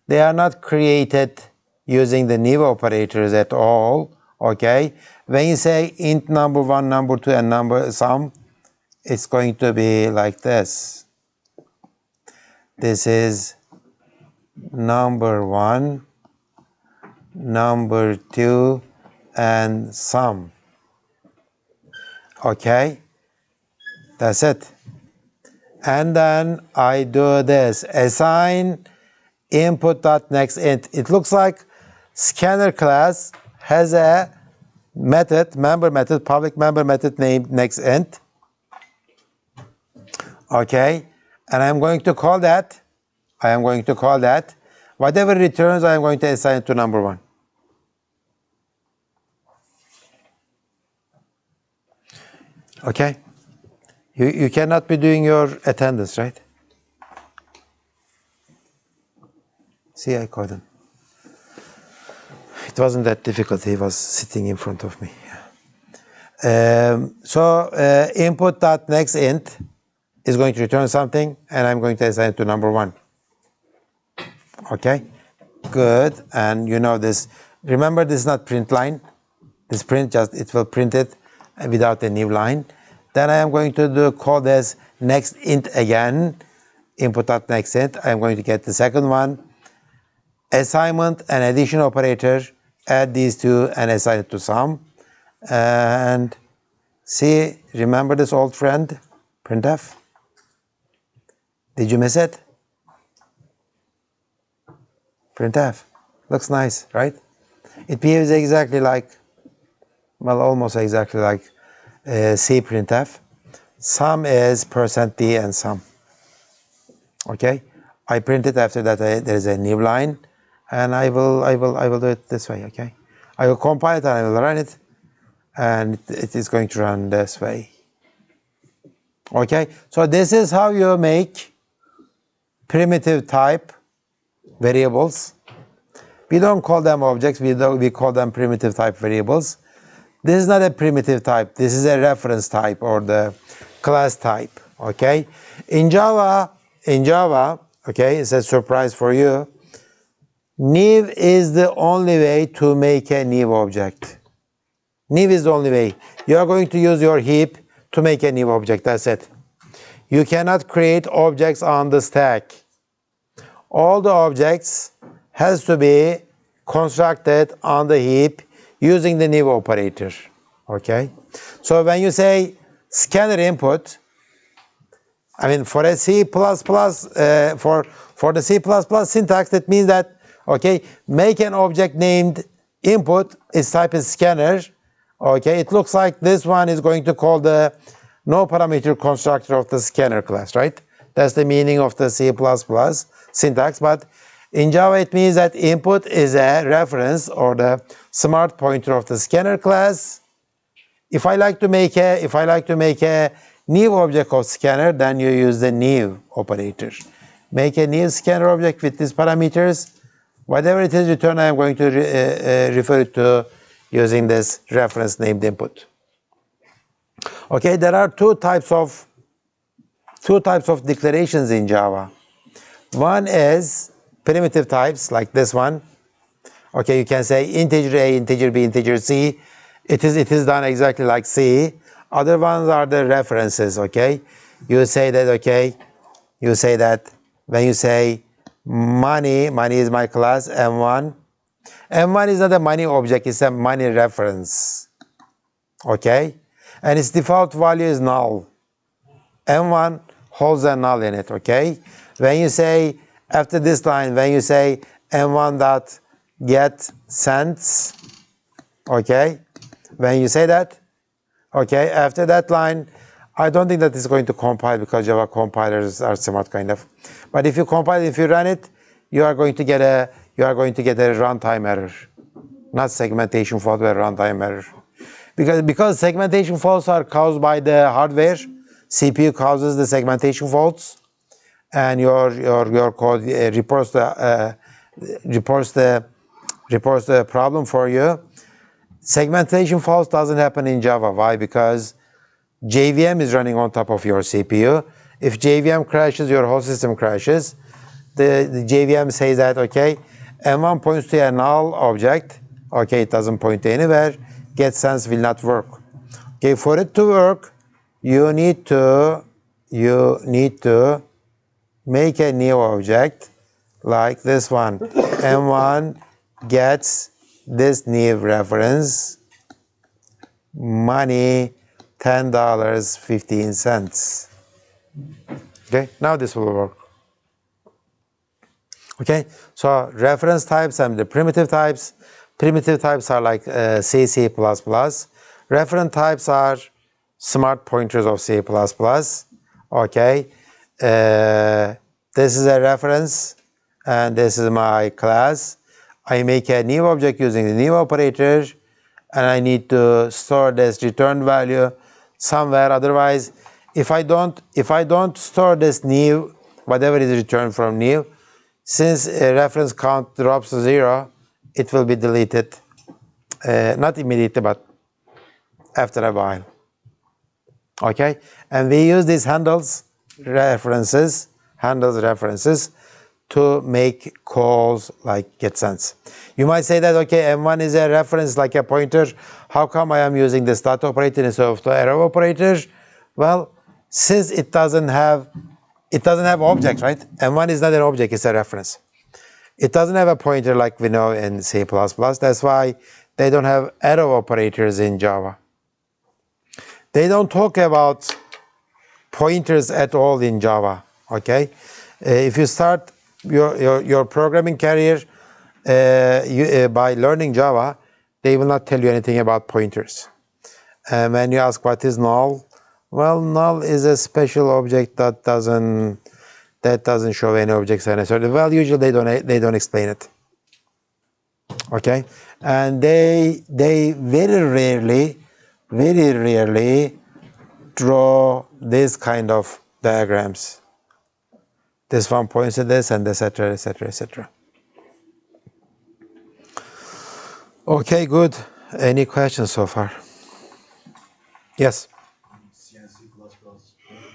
They are not created using the new operators at all. Okay, when you say int number 1, number 2, and number sum, it's going to be like this. This is number 1, number 2, and sum. Okay, that's it. And then I do this, assign input.nextInt. It looks like scanner class has a method, member method, public member method named nextInt. Okay, and I'm going to call that, whatever returns, I am going to assign to number 1. Okay, you cannot be doing your attendance, right? See, I caught him. It wasn't that difficult. He was sitting in front of me. Input.nextInt is going to return something, and I'm going to assign it to number 1. Okay, good. And you know this. Remember, this is not print line. This print it will print it without a new line. Then I am going to call this nextInt again. Input.nextInt. I am going to get the second one. Assignment and addition operator. Add these two and assign it to sum. And see, remember this old friend, printf? Did you miss it? Printf. Looks nice, right? It behaves exactly like, well, almost exactly like C printf. Sum is %d and sum. Okay, I print it after that. There is a new line, and I will do it this way. Okay, I will compile it and I will run it, and it is going to run this way. Okay, so this is how you make primitive type variables. We don't call them objects, we call them primitive type variables. This is not a primitive type, this is a reference type or the class type. Okay, in Java, okay, it's a surprise for you. New is the only way to make a new object. New is the only way. You are going to use your heap to make a new object, that's it. You cannot create objects on the stack. All the objects has to be constructed on the heap using the new operator. Okay? So when you say scanner input, I mean for a C++, for the C++ syntax, that means that, okay, make an object named input, its type is scanner. Okay, it looks like this one is going to call the no parameter constructor of the scanner class, right? That's the meaning of the C++ syntax, but in Java it means that input is a reference or the smart pointer of the scanner class. If I like to make a new object of scanner, then you use the new operator. Make a new scanner object with these parameters. Whatever it is returned, I am going to refer it to using this reference named input. Okay, there are two types of declarations in Java. One is primitive types like this one. Okay, you can say integer A, integer B, integer C. It is done exactly like C. Other ones are the references. Okay, you say that. Okay, you say that when you say money is my class M1. M1 is not a money object; it's a money reference. Okay, and its default value is null. M1 holds a null in it. Okay, when you say After this line, when you say m1 dot get cents, okay, when you say that, okay, after that line, I don't think that it's going to compile because Java compilers are smart kind of. But if you compile, if you run it, you are going to get a runtime error, not segmentation fault, but runtime error. Because segmentation faults are caused by the hardware, CPU causes the segmentation faults, and your code reports the problem for you. Segmentation faults doesn't happen in Java. Why? Because JVM is running on top of your CPU. If JVM crashes, your whole system crashes. The JVM says that, okay, M1 points to a null object. Okay, it doesn't point to anywhere. Get sense will not work. Okay, for it to work, you need to make a new object like this one. M1 gets this new reference, money $10.15. Okay, now this will work. Okay, so reference types and the primitive types. Primitive types are like CSE++. Reference types are smart pointers of C++. Okay, this is a reference and this is my class. I make a new object using the new operator, and I need to store this return value somewhere. Otherwise, if I don't store this new, whatever is returned from new, since a reference count drops to 0, it will be deleted. Not immediately, but after a while. Okay, and we use these references to make calls like getSense. You might say that, okay, M1 is a reference like a pointer. How come I am using the stat operator instead of the arrow operator? Well, since it doesn't have objects, right? M1 is not an object, it's a reference. It doesn't have a pointer like we know in C++. That's why they don't have arrow operators in Java. They don't talk about pointers at all in Java, okay? If you start your programming career by learning Java, they will not tell you anything about pointers. When you ask what is null, well, null is a special object that doesn't show any objects necessarily. Well, usually they don't explain it. Okay, and they very rarely draw this kind of diagrams. This one points to this, and etc. etc. etc. Okay, good. Any questions so far? Yes. CNC++, all the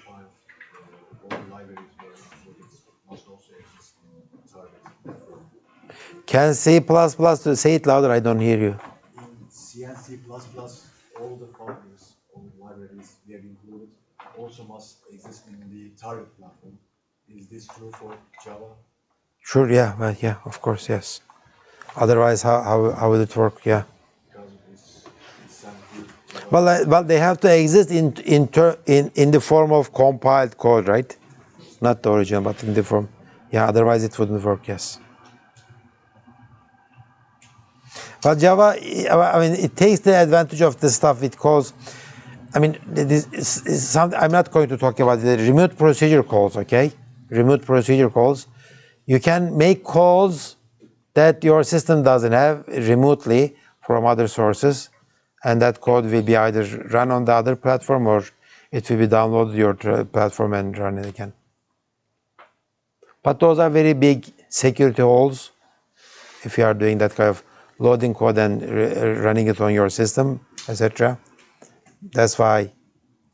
files, all the libraries were included, must also exist in target. Can C++ say it louder? I don't hear you. In CNC++, all the folders, all the libraries we have included also must exist in the target platform. Is this true for Java? Sure, yeah, well, yeah, of course, yes. Otherwise, how will it work? Yeah. Because it's sent to Java. Well, they have to exist in the form of compiled code, right? Not the original, but in the form. Yeah, otherwise it wouldn't work. Yes. But Java, I mean, it takes the advantage of this stuff. It calls. I mean, I'm not going to talk about the remote procedure calls. Okay, remote procedure calls. You can make calls that your system doesn't have remotely from other sources, and that code will be either run on the other platform or it will be downloaded to your platform and run it again. But those are very big security holes if you are doing that kind of loading code and running it on your system, etc. That's why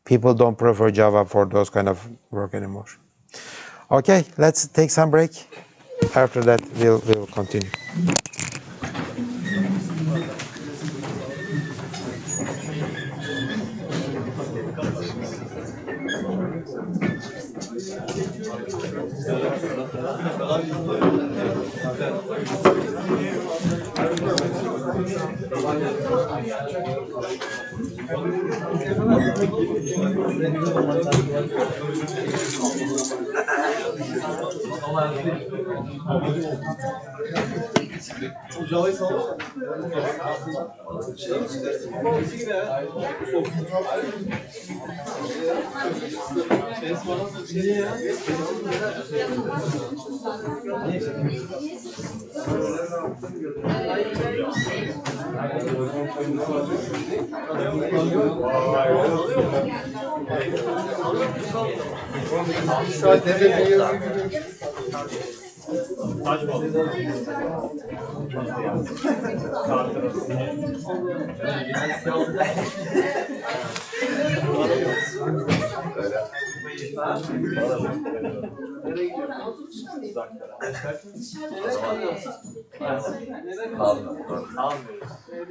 people don't prefer Java for those kind of work anymore. Okay, let's take some break. After that, we'll continue.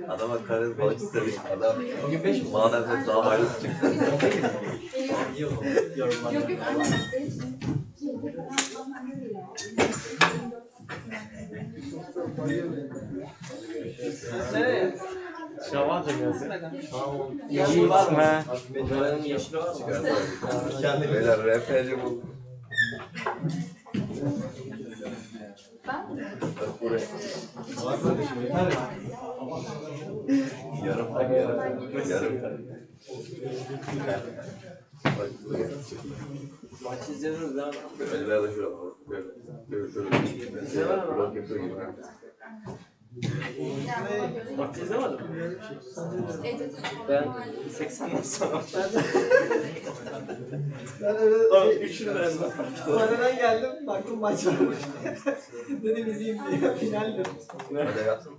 Adama karın balık istedik. Adam madem daha faydası çıktı. Şamanca gelsin. Buranın yeşili var mı? Beyler RP'ci bu. Yarım tak yarım. Maç izlediniz değil mi? Böyle de şöyle blok yapıyor gibi. Maç izlemedim. Ben 80'den sonra. Ben öyle Üçünü de ezber. sonradan geldim, baktım maç varmış. Dedim izleyeyim diye, finaldi. Hadi yapsın.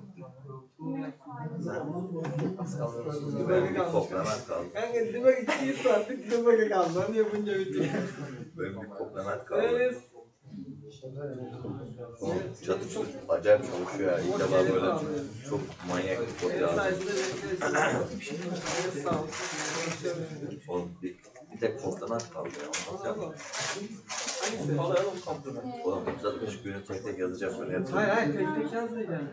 Benim bir komplement kaldı. Kanka dime gittiyiz artık, dime kaldı. Onu yapınca bitiyor. Benim bir komplement kaldı. Evet. Oğlum çatışır, acayip çalışıyor ya. İlk defa böyle çok manyak bir kod Evet, yazdım. sayesinde bekleriz. Evet, sağ ol. Oğlum bir tek komplement kaldı ya. Onu nasıl yapacağım? Hangisi? Alayalım kampını. Oğlum 365 günü tek tek yazacağım böyle Hayır yapacağım. hayır, tek tek yazmayacaksın.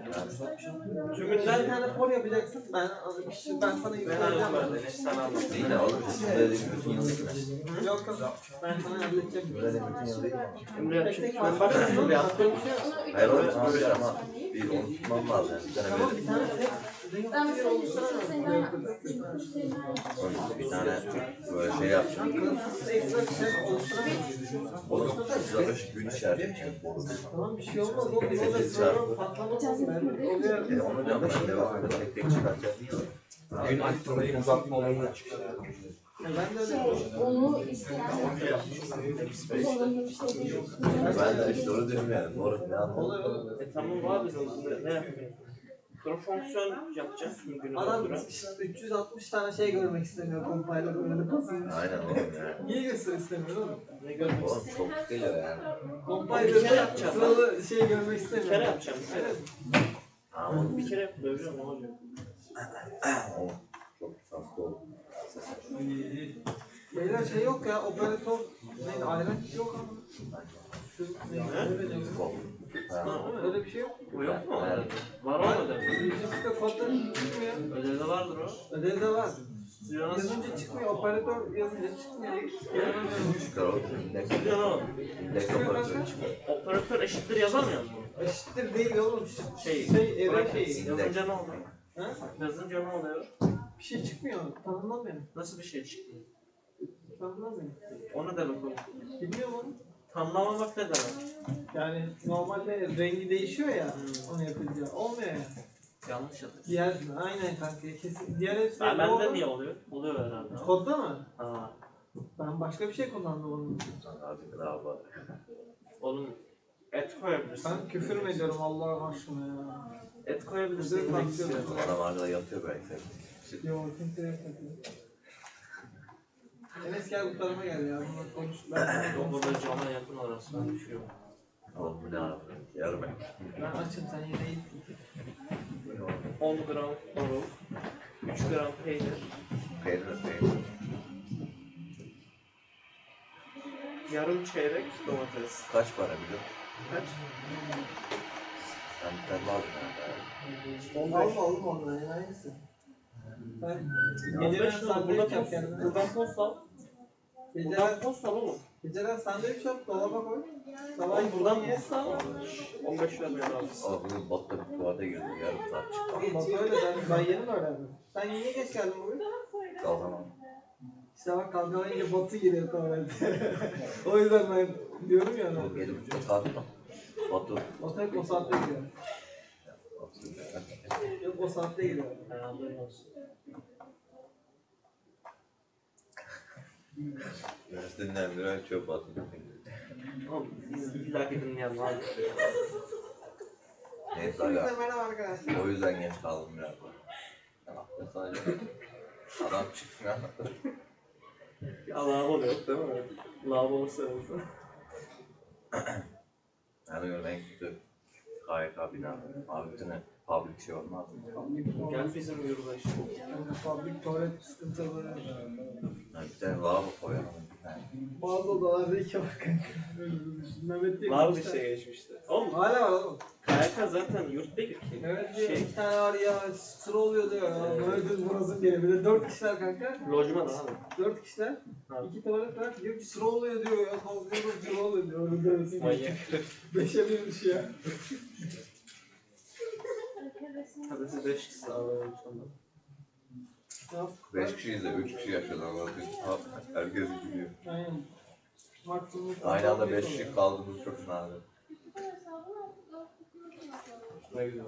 Tümünden bir tane for yapacaksın. Ben sana yükseleceğim. Sen anlat. Değil de oğlum şimdi dediğim bütün yıl gitmez. Yok yok. Ben sana halledeceğim. Böyle bütün yıl değil mi? Emre Tek tek ben başlasın bir attım. Hayır oğlum tutabilir ama bir onu tutmam lazım yani. Bir tane Tamam, böyle bir tane bir tane böyle şey yapacağım. ekstra bir şey oluşturamıyorsun. Oğlum 365 gün içerisinde yani boru. Tamam, bir şey olmaz oğlum. O da sonra patlamasın. Ben oluyor. Onu diyorum ben devam edip tek tek çıkartacağım. Gün aktarayı uzatma olayına çıkıyor. Ben de öyle yapıyorum. Onu isteyen zorunlu bir şey değil. Ben de işte onu diyorum yani. Boru ne anlamı? Oluyor oğlum. Tamam var bizim ne yapayım? Pro fonksiyon yapacağız tüm günü. Adam 360 tane şey görmek istemiyor compiler önünde basın. Aynen oğlum ya. Niye göster istemiyor oğlum? Ne görmek Oğlum çok geliyor yani. Bir kere Compiler'da yapacağım. sıralı şey görmek Bir istemiyor. kere yapacağım. Bir kere. Ama Bir kere yap. Döveceğim ne olacak? oğlum çok hasta oldum. Beyler şey yok ya, operatör neydi, ayran yok ama. Şu neydi? Öyle bir şey yok. Bu yok mu? Evet. Var olmadı. Ücretsiz kodları çıkmıyor. Ödevde vardır o. Ödevde var. Stüdyo nasıl Yazınca çıkmıyor, operatör yazınca çıkmıyor. Çıkar oğlum. İndeks Stüdyo ne oldu? İndeks operatörü çıkar. Operatör eşittir yazamıyor mu? Eşittir değil oğlum. Şey, Evren şeyi. yazınca ne oluyor? Ha? Yazınca ne oluyor? Bir şey çıkmıyor, tanımlamıyor. Nasıl bir şey çıkıyor? Tanımlamıyor. O ne demek o? Bilmiyorum oğlum. Tanımlamamak ne demek? Yani normalde rengi değişiyor ya, onu yapınca. Olmuyor ya. Yanlış yazıyor. Diğer, aynen kanka. Kesin, diğer hepsi Bende niye oluyor? Oluyor herhalde. Kodda mı? Ha. Ben başka bir şey kullandım onun. Artık daha var. Oğlum et koyabilirsin. Ben küfür mü ediyorum Allah'ın aşkına ya. Et koyabilirsin. Güzel direkt bakıyorum. istiyor. Adam arkada yatıyor belki. Yok, kimse yok. Enes gel bu tarafa gel ya. Bununla konuş. Ben Yok burada cama yakın orası. Ben düşüyorum. Oğlum bu ne abi? Yarım ek. Ben açım, sen yine iyi. 10 gram marul, 3 gram peynir, Peynir. yarım çeyrek domates. Kaç para biliyor? Kaç? Sen Ben lazım yani. Alma oğlum ondan ya hangisi? Sen 15 geceden lira sandviç burada yap tost. kendine. Buradan tost al. Geceden, Buradan tost al oğlum. geceden sandviç yap dolaba koy. Sabah Oğlum buradan ye. tost al. 15 lira veriyor abi. Ama bugün botta bir tuvalete girdim. Yarım saat çıktım. Oğlum bak öyle ben yeni mi öğrendim? Sen niye geç geldin bugün? Kalkamam. İşte bak kalkamayınca Batu giriyor tuvalete. O yüzden ben diyorum ya. Oğlum 7.30'da kalktım. Batu. Batu hep o saatte giriyor. Hep o saatte giriyor. Haberin olsun. Üniversiteden biri çöp atıyor. Oğlum illaki dinleyen var. Neyse Hepinize hala. merhaba arkadaşlar. O yüzden geç kaldım biraz. Sadece adam çıkmıyor. Ya lavabo da yok değil mi? Lavabo sevmiyorsun. Her gün en kötü KYK bina. Abi bütün public şey olmaz mı? Gel bizim yurda işte. Public tuvalet sıkıntıları. Yani bir tane lavabo koyalım. Yani Bazı odalarda iki var kanka. Mehmet diye Var bir gitmişler. şey geçmişti. Oğlum Hala var oğlum. KYK zaten yurt değil ki. Evet diyor. Şey, Bir tane var ya sıra oluyor diyor. Ya. Mehmet'in burası diye. Bir de 4 kişiler kanka. lojman abi. 4 kişiler. Ha. 2 tuvalet var. Diyor ki sıra oluyor diyor ya. Kalkıyoruz sıra oluyor diyor. Öyle demesin. Manyak. 5'e 1'miş ya. Hadi siz 5 kişi alalım sonra. 5 kişiyiz de 3 kişi yaşıyor lan. Herkes gidiyor. Aynen. Maksimum. Aynı anda 5 kişi kaldığımız çok nadir. Ne güzel.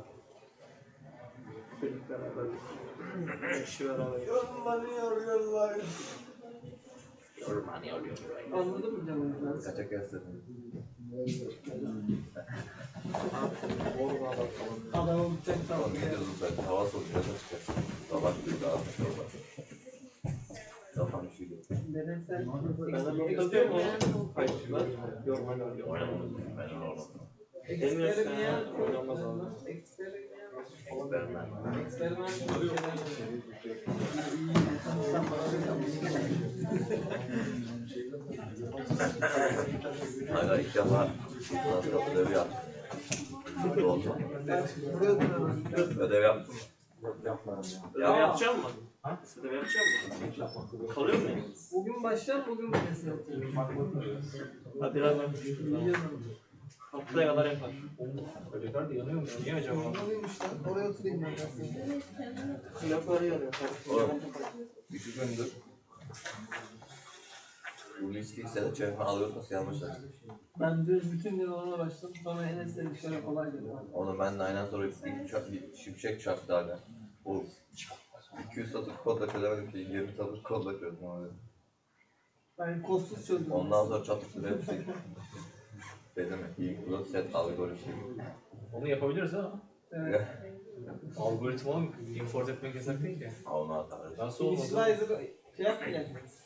Birlik beraber. 3 kişi beraber. Yorumlanıyor yollar. Orman yol. Anladın mı canım? Kaçak yazdım. Orman bakalım. Adamı bıçak Oğlum sallıyor. gidiyoruz ben hava soğuk nasıl çıkarsın? Sabah bir daha atmış orada. Kafam üşüdü. Deneysel. Ben de not yazıyorum ama kayıtlar yorma yol. Oynamadım. Ben onu oynamadım. Demiyorsun ya. Oynamaz abi. Experiment. Eksperiment bir şeyler. Hala ilk defa nasıl ödevi yaptım. Mutlu oldum. Ödev yaptım. Ödev yapacak mısın? Ödev yapacak mısın? Kalıyor mu? Bugün başlar, bugün bitmesi yapıyorum. Ha birazdan. Haftaya kadar yapar. Öyleymiş lan. Oraya oturayım ben aslında. Yapar yanıyor. Oğlum. 2 gündür. Bu listeyi sen çevirme alıyorsun yanmışlar. Ben düz bütün gün ona başladım. Sonra Enes dedi şöyle kolay dedi. Onu ben de aynen sonra bir şimşek çaktı hala. O 200 satır kodla çözemedim ki 20 satır kodla çözdüm abi. Ben kodsuz çözdüm. Ondan sonra çatırsın hepsi. Dedim ilk blok set algoritmi. Onu yapabiliriz ama Evet. algoritma import etmek yasak değil ki. Onu atarız. Nasıl olmadı? Initializer'ı şey yapmayacak mıyız?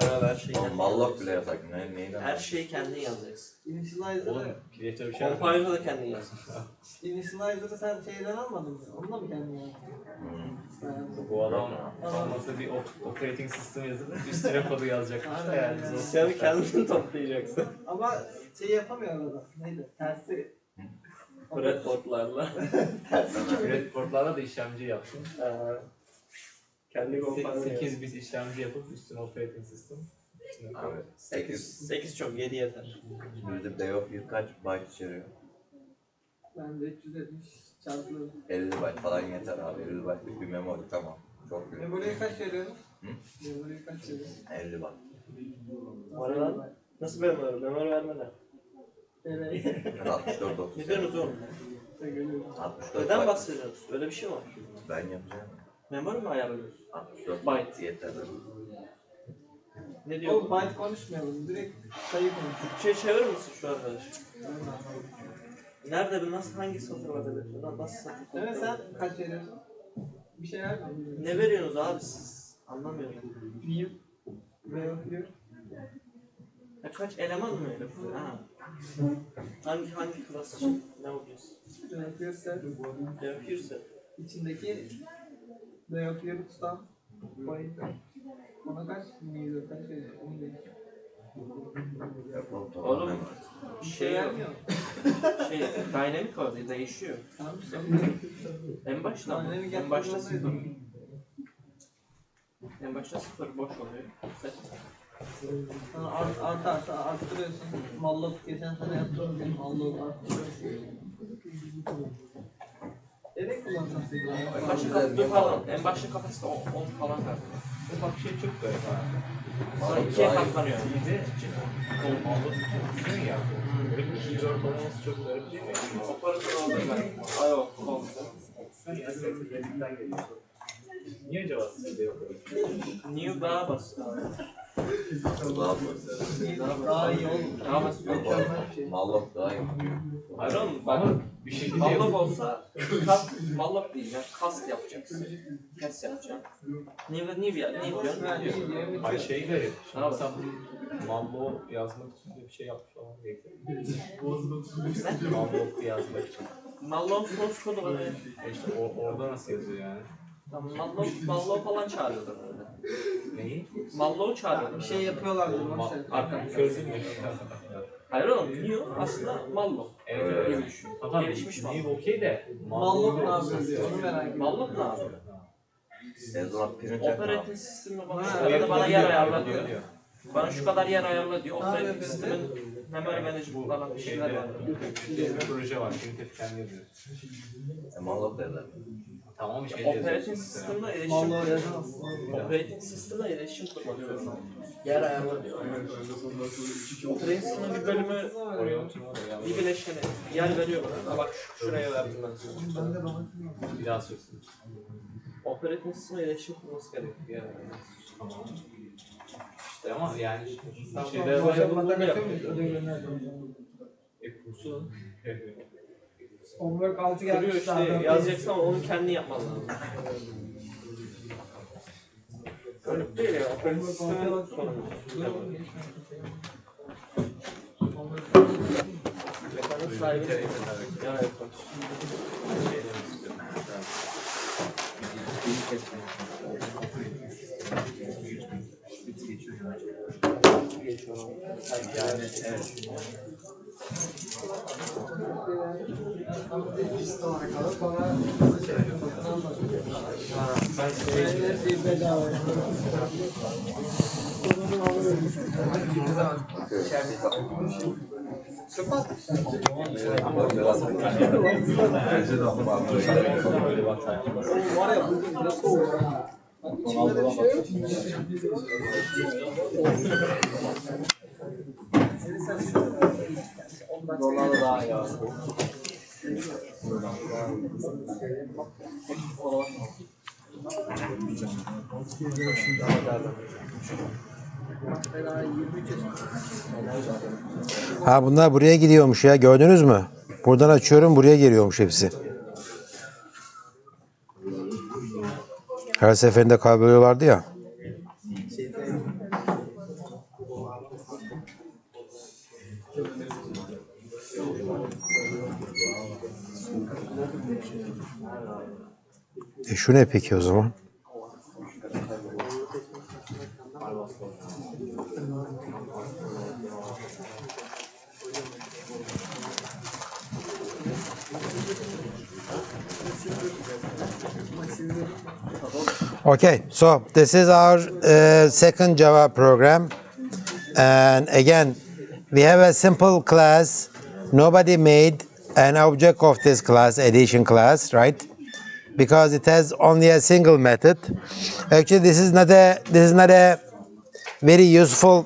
Her şeyi Oğlum Mallok bile yasak. Neyden? her şeyi kendin yazacaksın. Initializer'ı Oğlum creator bir şey Compiler'da da kendin yaz. Initializer'ı sen şeyden almadın mı? Onunla mı kendin yazdın? Bu adam olmasa bir operating system yazıp üstüne kodu yazacakmış da yani. Biz Sen kendin toplayacaksın. Ama şey yapamıyor arada. Neydi? Tersi. Breadboard'larla. Breadboard'larla da işlemci yaptım. Kendi compiler 8 bit işlemci yapıp üstüne operating system. Üstüne kod. Abi 8. 8 çok 7 yeter. Şimdi bizim day of kaç byte içeriyor? Ben de 370 çarpı. 50 byte falan yeter abi. 50 byte'lık bir memori tamam. Çok büyük. Memoriye kaç veriyorsun? Hı? Memoriye kaç veriyorsun? 50 byte. Var lan. Nasıl memori? Memori vermeden. Evet. Ben 64 30. Ne diyorsunuz oğlum? 64 Neden byte. bahsediyorsunuz? Öyle bir şey mi var? Ben yapacağım. Memori mi ayarlıyorsun? 64 Byte. yeter. Ne diyor? Oğlum byte konuşmayalım. Direkt sayı konuş. Türkçe'ye çevirir misin şu arkadaş? Nerede bir nasıl hangi satır var dedi? Nasıl satır? Evet sen kaç veriyorsun? Bir şey vermiyor. Ne veriyorsunuz abi siz? Anlamıyorum. New ve okuyor. Ya kaç eleman mı öyle? Ha. Hangi klas için? Ne yapıyorsun? Ve okuyor sen. Yapıyorsa. İçindeki ve okuyor tutan point. Ona kaç? New kaç veriyor? Onu veriyor. Yapalım Oğlum tamam. Bir şey şey yok. vermiyor. Dynamic o değişiyor. En başta en başta sıfır. En başta sıfır boş oluyor. Set. Arttırıyorsun. Mallop geçen sene yaptığım gibi mallop arttırıyorsun. Nereye kullanacağız peki? En başta kapasite falan. En başta kapasite 10 falan galiba. Bak şey çok garip ha. Sonra 2'ye katlanıyor. İyi kol aldı tutuyorsun ya. Böyle bir keyword olması çok garip değil mi? Operatör oldu ben. Ay o kol. Sen ya sekreterinden geliyor. Niye acaba sizde yok öyle? New daha basit abi. Daha iyi olur. Daha basit. Mallop daha iyi. Hayır oğlum bak. Bir şekilde Mallop olsa mallop değil ya. Kast yapacaksın. Kes yapacaksın. New diyorsun. Ay şey garip. Şimdi Abi. mesela Mambo yazmak için de bir şey yapmış olman gerekiyor. Mambo yazmak için. Mallop source kodu var ya. İşte orada nasıl yazıyor yani? Mallow falan çağırıyorlar öyle. Neyi? Mallow çağırıyorlar. Bir şey yapıyorlardır boşver. Arkamı kördün mü? Hayır oğlum, New aslında Mallow. Evet öyle. Tamam. Gelişmiş Neyi Mallow. okey de. Mallop ne yapıyor diyor. Onu merak ediyorum. Mallow ne yapıyor? En zaman printer Operating sistemle bana yer ayarla diyor. Bana şu kadar yer ayarla diyor. Operating sistemin memory management falan bir şeyler var. Bir proje var. Şimdi kendi yazıyor. Mallop derler. Tamam bir şey Operating sistemle iletişim Mallop yazamazsın. Operating sistemle iletişim kurmak zorunda. Yer ayarla diyor. Operating sistemin bir bölümü Oraya oturma da ya. bir bileşeni yer veriyor bana. Bak şuraya verdim ben. Bir daha söylesene. Operating sistemle iletişim kurması gerekiyor. Yer ayarla. Tamam. İşte ama yani Tamam, şeyler bu akşam bunu matematik yapıyor. mi? Ödev gönderdim. kursu. Homework 6 Kuruyor gelmiş işte zaten. yazacaksın ama onu kendi yapman lazım. Garip değil ya. Operating sistemin sorunu. Mekanın sahibi de yer ayarla. Yani evet. Var ya bugün nasıl olur ha? İçinde bir şey yok. Zorlarda daha iyi abi. Ha bunlar buraya gidiyormuş ya, gördünüz mü? Buradan açıyorum, buraya geliyormuş hepsi. Her seferinde kayboluyorlardı ya. Şu ne peki o zaman? Okay, so this is our second Java program, and again we have a simple class. Nobody made an object of this class, addition class, right? Because it has only a single method. Actually, this is not a very useful.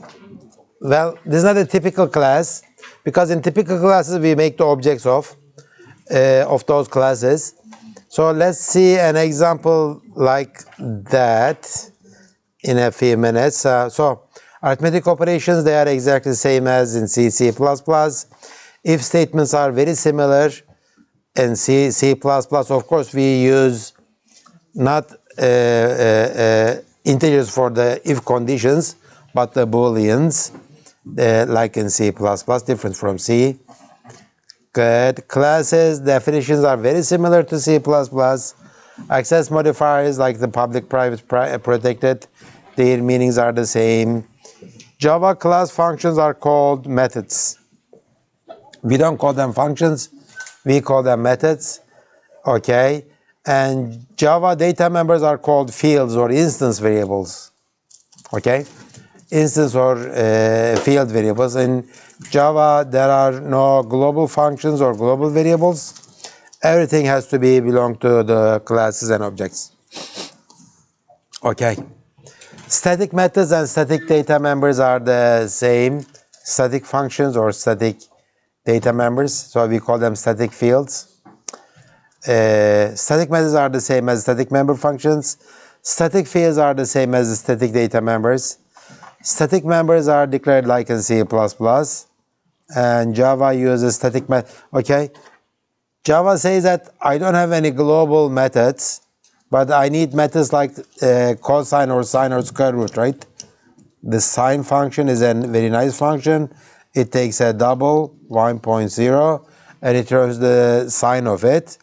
Well, this is not a typical class, because in typical classes we make the objects of those classes. So let's see an example like that in a few minutes. So arithmetic operations, they are exactly the same as in C, C++. If statements are very similar in C, C++. Of course, we use not integers for the if conditions, but the booleans, like in C++, different from C. Good. Classes definitions are very similar to C++. Access modifiers like the public, private, protected, their meanings are the same. Java class functions are called methods. We don't call them functions, we call them methods, okay? And Java data members are called fields or instance variables, okay? Instance or field variables. In Java, there are no global functions or global variables. Everything has to belong to the classes and objects, okay? Static methods and static data members are the same. Static functions or static data members, so we call them static fields. Static methods are the same as static member functions. Static fields are the same as static data members. Static members are declared like in C++, and Java uses static okay. Java says that I don't have any global methods, but I need methods like cosine or sine or square root, right? The sine function is a very nice function. It takes a double, 1.0, and it returns the sine of it.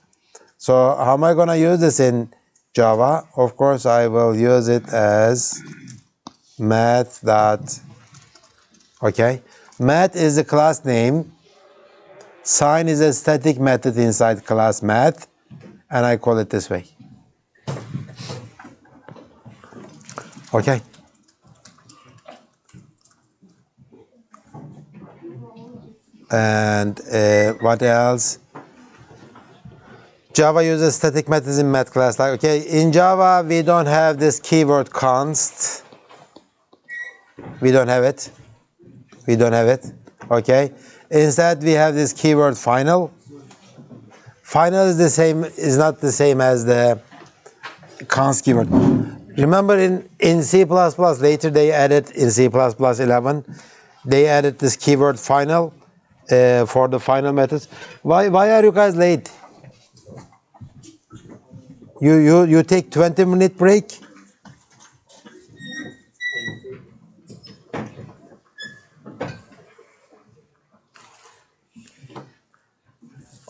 So how am I going to use this in Java? Of course, I will use it as math dot, okay? Math is a class name. Sine is a static method inside class math, and I call it this way. Okay. And what else? Java uses static methods in math class. Like, okay, in Java we don't have this keyword const. We don't have it. We don't have it. Okay. Instead, we have this keyword final. Final is the same. Is not the same as the const keyword. Remember, in C++, later they added in C++ 11, they added this keyword final for the final methods. Why are you guys late? You take 20-minute break.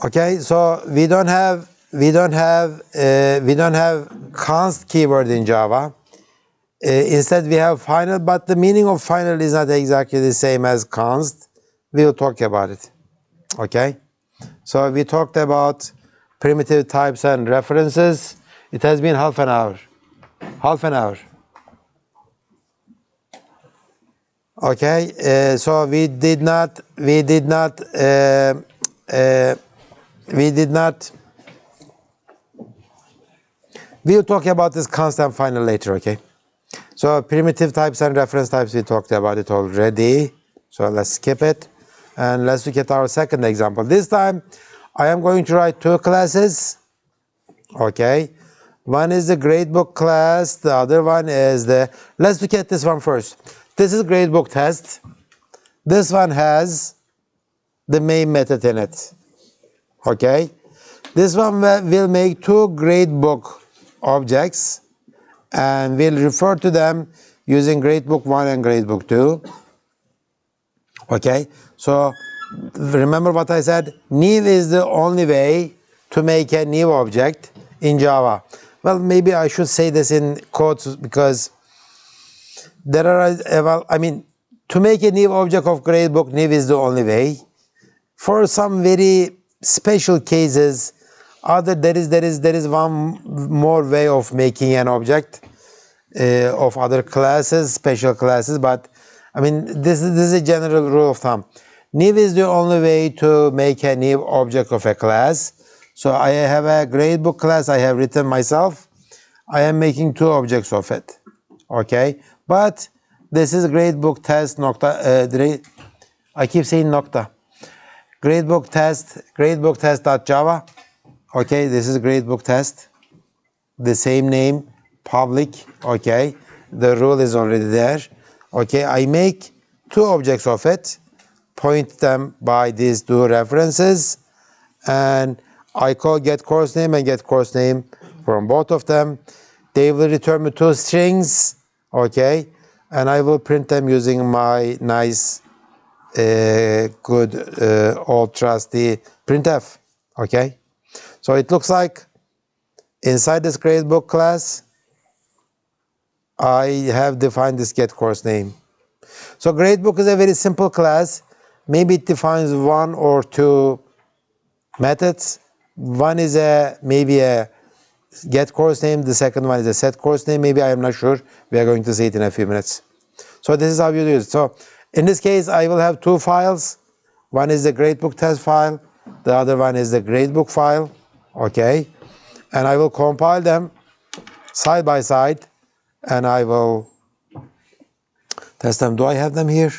Okay, so we don't have const keyword in Java. Instead, we have final, but the meaning of final is not exactly the same as const. We'll talk about it. Okay, so we talked about primitive types and references. It has been half an hour. Half an hour. Okay, so we did not. We'll talk about this const and final later, okay? So primitive types and reference types, we talked about it already. So let's skip it. And let's look at our second example. This time, I am going to write two classes, okay? One is the gradebook class, the other one is the, let's look at this one first. This is gradebook test. This one has the main method in it, okay? This one will make two gradebook objects and we'll refer to them using gradebook 1 and gradebook 2, okay? So remember what I said, new is the only way to make a new object in Java. Well, maybe I should say this in quotes because there are, well, I mean, to make a new object of gradebook, new is the only way. For some very special cases, there is one more way of making an object of other classes, special classes, but I mean, this is a general rule of thumb. New is the only way to make a new object of a class. So I have a gradebook class I have written myself. I am making two objects of it, okay? But this is gradebook test nocta. I keep saying nocta. Gradebook test.java. Okay, this is gradebook test. The same name, public. Okay, the rule is already there. Okay, I make two objects of it, point them by these two references, and I call get course name and get course name from both of them. They will return me two strings, okay, and I will print them using my nice, good, old trusty printf, okay. So it looks like inside this gradebook class, I have defined this get course name. So gradebook is a very simple class. maybe it defines one or two methods. One is maybe a get course name, the second one is a set course name, maybe, I am not sure. We are going to see it in a few minutes. So this is how you do it. So in this case, I will have two files. One is the gradebook test file, the other one is the gradebook file, okay? And I will compile them side by side, and I will test them. Do I have them here?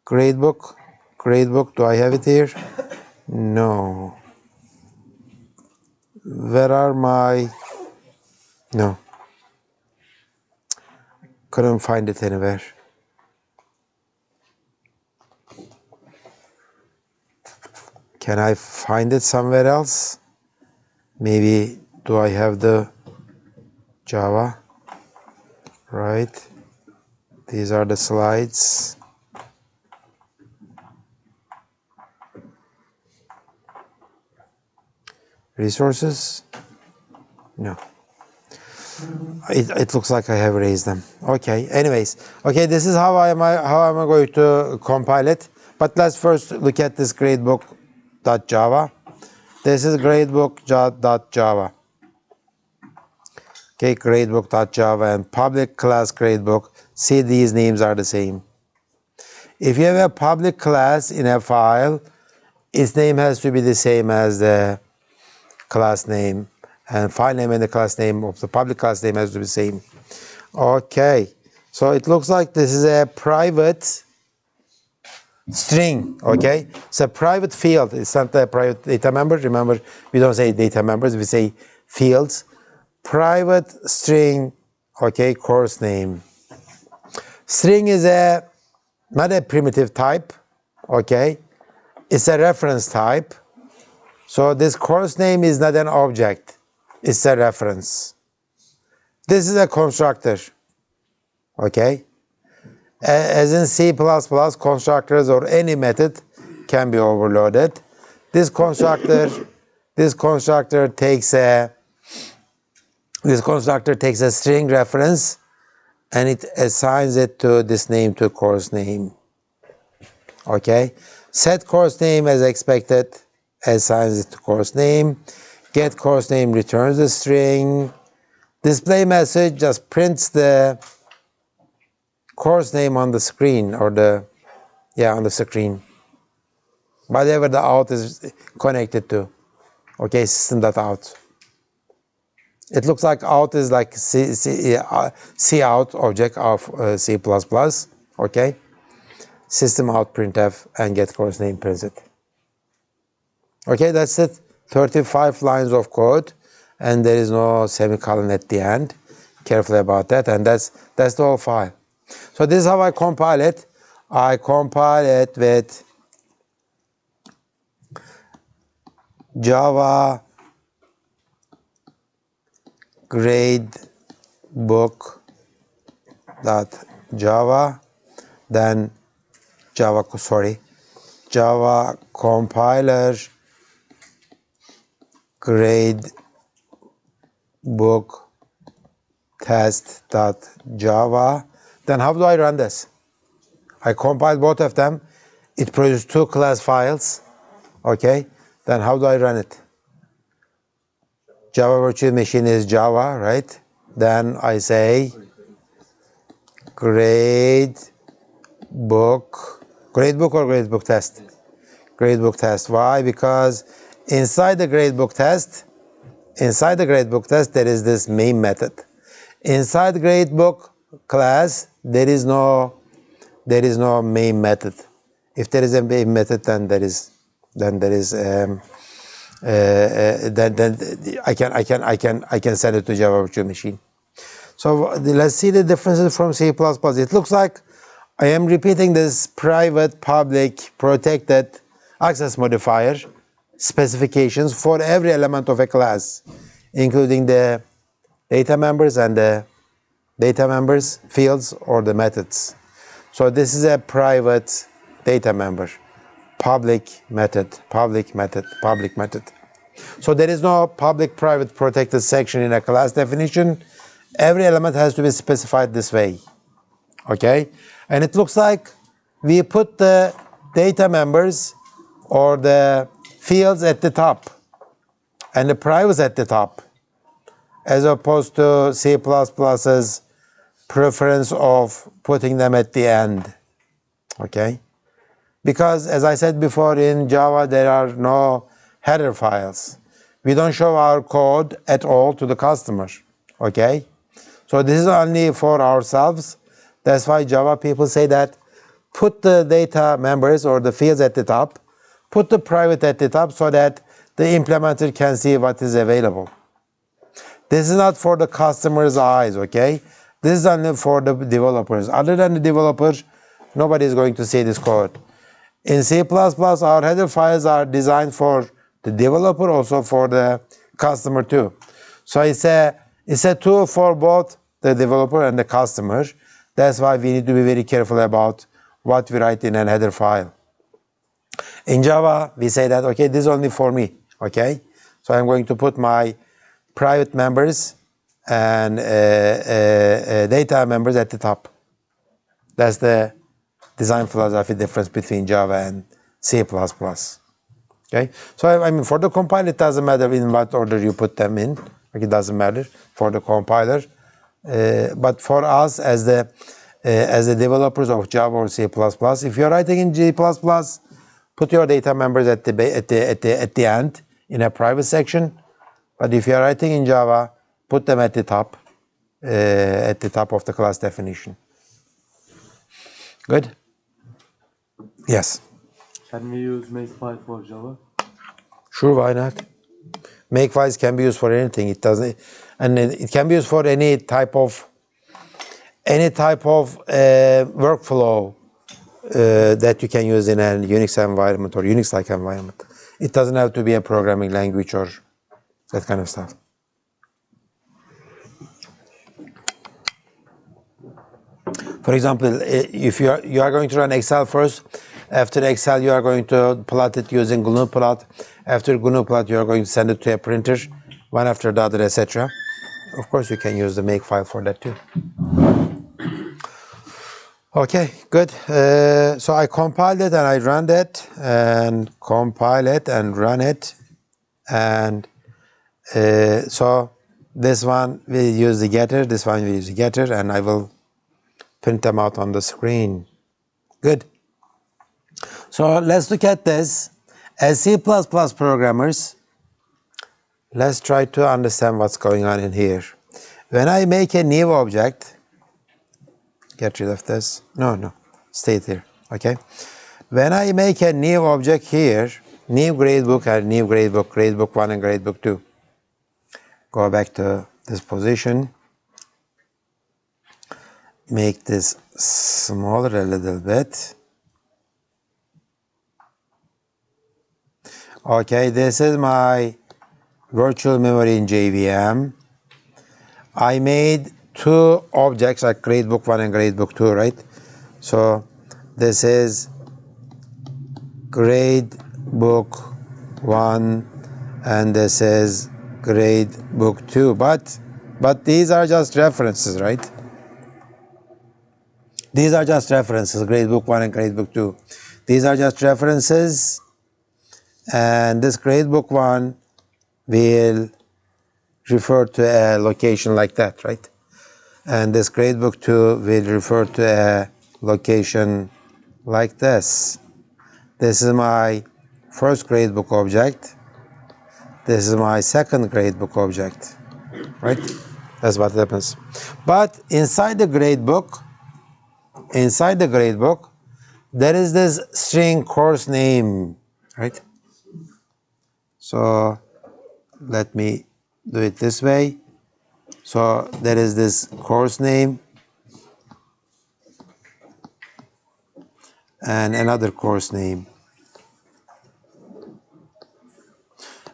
Gradebook, do I have it here? No. Where are my, no. Couldn't find it anywhere. Can I find it somewhere else? Maybe, do I have the Java? Right. These are the slides. Resources? No. It looks like I have erased them. Okay, anyways. Okay, this is how am I going to compile it. But let's first look at this gradebook.java. This is gradebook.java. Okay, gradebook.java and public class gradebook. See, these names are the same. If you have a public class in a file, its name has to be the same as the class name, and file name and the class name of the public class name has to be the same. Okay, so it looks like this is a private string, okay? It's a private field. It's not a private data member. Remember, we don't say data members, we say fields. Private string, okay, course name. String is not a primitive type, okay? It's a reference type. So this course name is not an object, it's a reference. This is a constructor, okay? As in C++, constructors or any method can be overloaded. This constructor takes a string reference and it assigns it to this name, to course name. Okay? Set course name, as expected, assigns it to course name. Get course name returns the string. Display message just prints the course name on the screen, or on the screen. Whatever the out is connected to. Okay, system.out. It looks like out is like cout object of C++. Okay, system out printf and get course name prints it. Okay, that's it. 35 lines of code, and there is no semicolon at the end. Careful about that, and that's the whole file. So this is how I compile it. I compile it with Java gradebook.java, then Java compiler gradebook test.java. Then how do I run this? I compile both of them. It produces two class files. Okay, then how do I run it? Java virtual machine is Java, right? Then I say gradebook or gradebook test? Gradebook test. Why? Because inside the gradebook test, there is this main method. Inside the gradebook class, there is no main method. If there is a main method, then I can send it to Java virtual machine. So let's see the differences from C++. It looks like I am repeating this private, public, protected access modifier specifications for every element of a class, including the data members and the data members fields or the methods. So this is a private data member, public method. So there is no public, private, protected section in a class definition. Every element has to be specified this way. Okay? And it looks like we put the data members or the fields at the top and the privates at the top, as opposed to C++'s preference of putting them at the end, okay? Because as I said before, in Java there are no header files. We don't show our code at all to the customer, okay? So this is only for ourselves. That's why Java people say that put the data members or the fields at the top, put the private at the top so that the implementer can see what is available. This is not for the customer's eyes, okay? This is only for the developers. Other than the developers, nobody is going to see this code. In C++, our header files are designed for the developer, also for the customer too. So it's a tool for both the developer and the customer. That's why we need to be very careful about what we write in a header file. In Java, we say that, okay, this is only for me, okay? So I'm going to put my private members and data members at the top. That's the design philosophy difference between Java and C++. Okay, so I mean, for the compiler, it doesn't matter in what order you put them in. Like, it doesn't matter for the compiler. But for us as the developers of Java or C++, if you're writing in G++, put your data members at the end in a private section. But if you're writing in Java, put them at the top of the class definition. Good? Yes. Can we use Makefile for Java? Sure, why not? Makefiles can be used for anything. It doesn't, and it can be used for any type of workflow that you can use in a Unix environment or Unix-like environment. It doesn't have to be a programming language or that kind of stuff. For example, if you are going to run Excel first, after Excel you are going to plot it using GNU plot. After GNU plot you are going to send it to a printer, one after the other, etc. Of course you can use the Makefile for that too. Okay, good. So I compiled it and I ran it, and compile it and run it, and so this one will use the getter, this one will use the getter, and I will print them out on the screen. Good. So let's look at this. As C++ programmers, let's try to understand what's going on in here. When I make a new object, get rid of this. No, stay there. Okay. When I make a new object here, new gradebook and new gradebook, gradebook 1 and gradebook 2. Go back to this position. Make this smaller a little bit. Okay, this is my virtual memory in JVM. I made two objects like gradebook 1 and gradebook 2, right? So this is gradebook 1 and this is gradebook 2, but these are just references, right? These are just references, gradebook 1 and gradebook 2. These are just references, and this gradebook 1 will refer to a location like that, right? And this gradebook 2 will refer to a location like this. This is my first gradebook object. This is my second gradebook object, right? That's what happens. But inside the gradebook, there is this string course name, right? So let me do it this way. So there is this course name and another course name.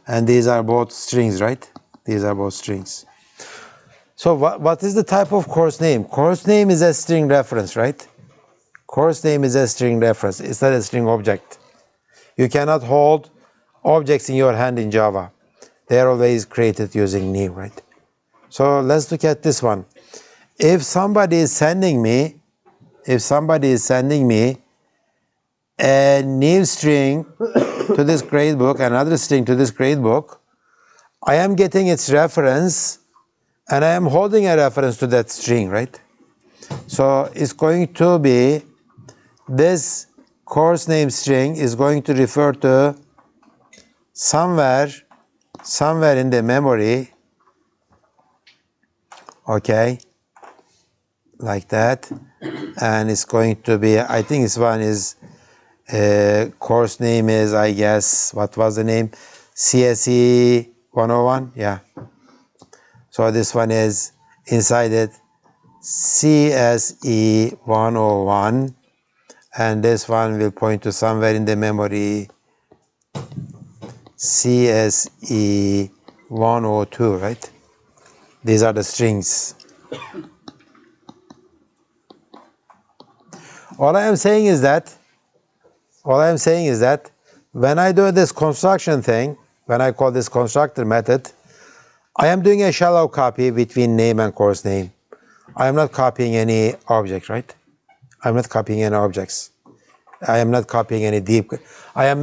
And these are both strings, right? These are both strings. So what is the type of course name? Course name is a string reference, right? Course name is a string reference. It's not a string object. You cannot hold objects in your hand in Java. They are always created using new, right? So let's look at this one. If somebody is sending me a new string to this gradebook, another string to this gradebook, I am getting its reference and I am holding a reference to that string, right? So it's going to be, this course name string is going to refer to somewhere in the memory, okay, like that, and it's going to be, I think this one is, course name is, I guess, what was the name? CSE 101, yeah. So this one is inside it, CSE 101, and this one will point to somewhere in the memory, CSE 102, right? These are the strings. All I am saying is that when I do this construction thing, when I call this constructor method, I am doing a shallow copy between name and course name. I am not copying any object, right? I am not copying any objects. I am not copying any deep. I am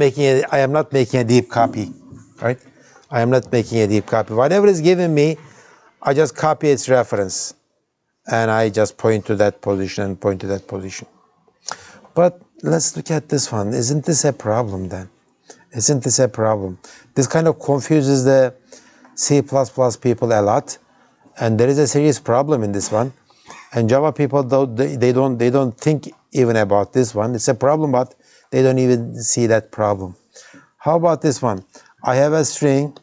not making a deep copy, right? I am not making a deep copy. Whatever is given me, I just copy its reference, and I just point to that position and point to that position. But let's look at this one. Isn't this a problem then? Isn't this a problem? This kind of confuses the C++ people a lot, and there is a serious problem in this one. And Java people, though, they don't think even about this one. It's a problem, but they don't even see that problem. How about this one? I have a string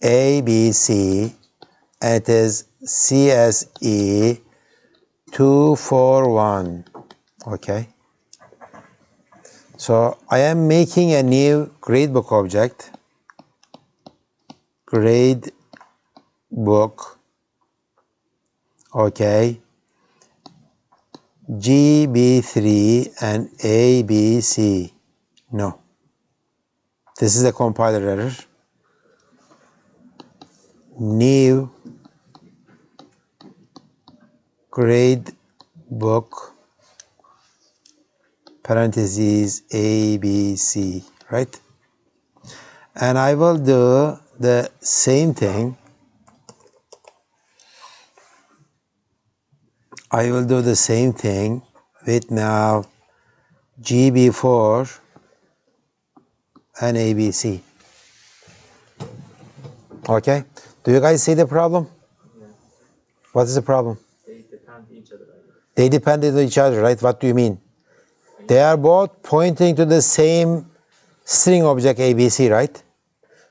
ABC, and it is CSE 241. Okay. So I am making a new gradebook object. Gradebook. Okay. GB3 and ABC. No. This is a compiler error. New gradebook parentheses ABC, right? And I will do the same thing. I will do the same thing with now GB4 and ABC. Okay? Do you guys see the problem? Yeah. What is the problem? They depend each other. They depend on each other, right? What do you mean? They are both pointing to the same string object ABC, right?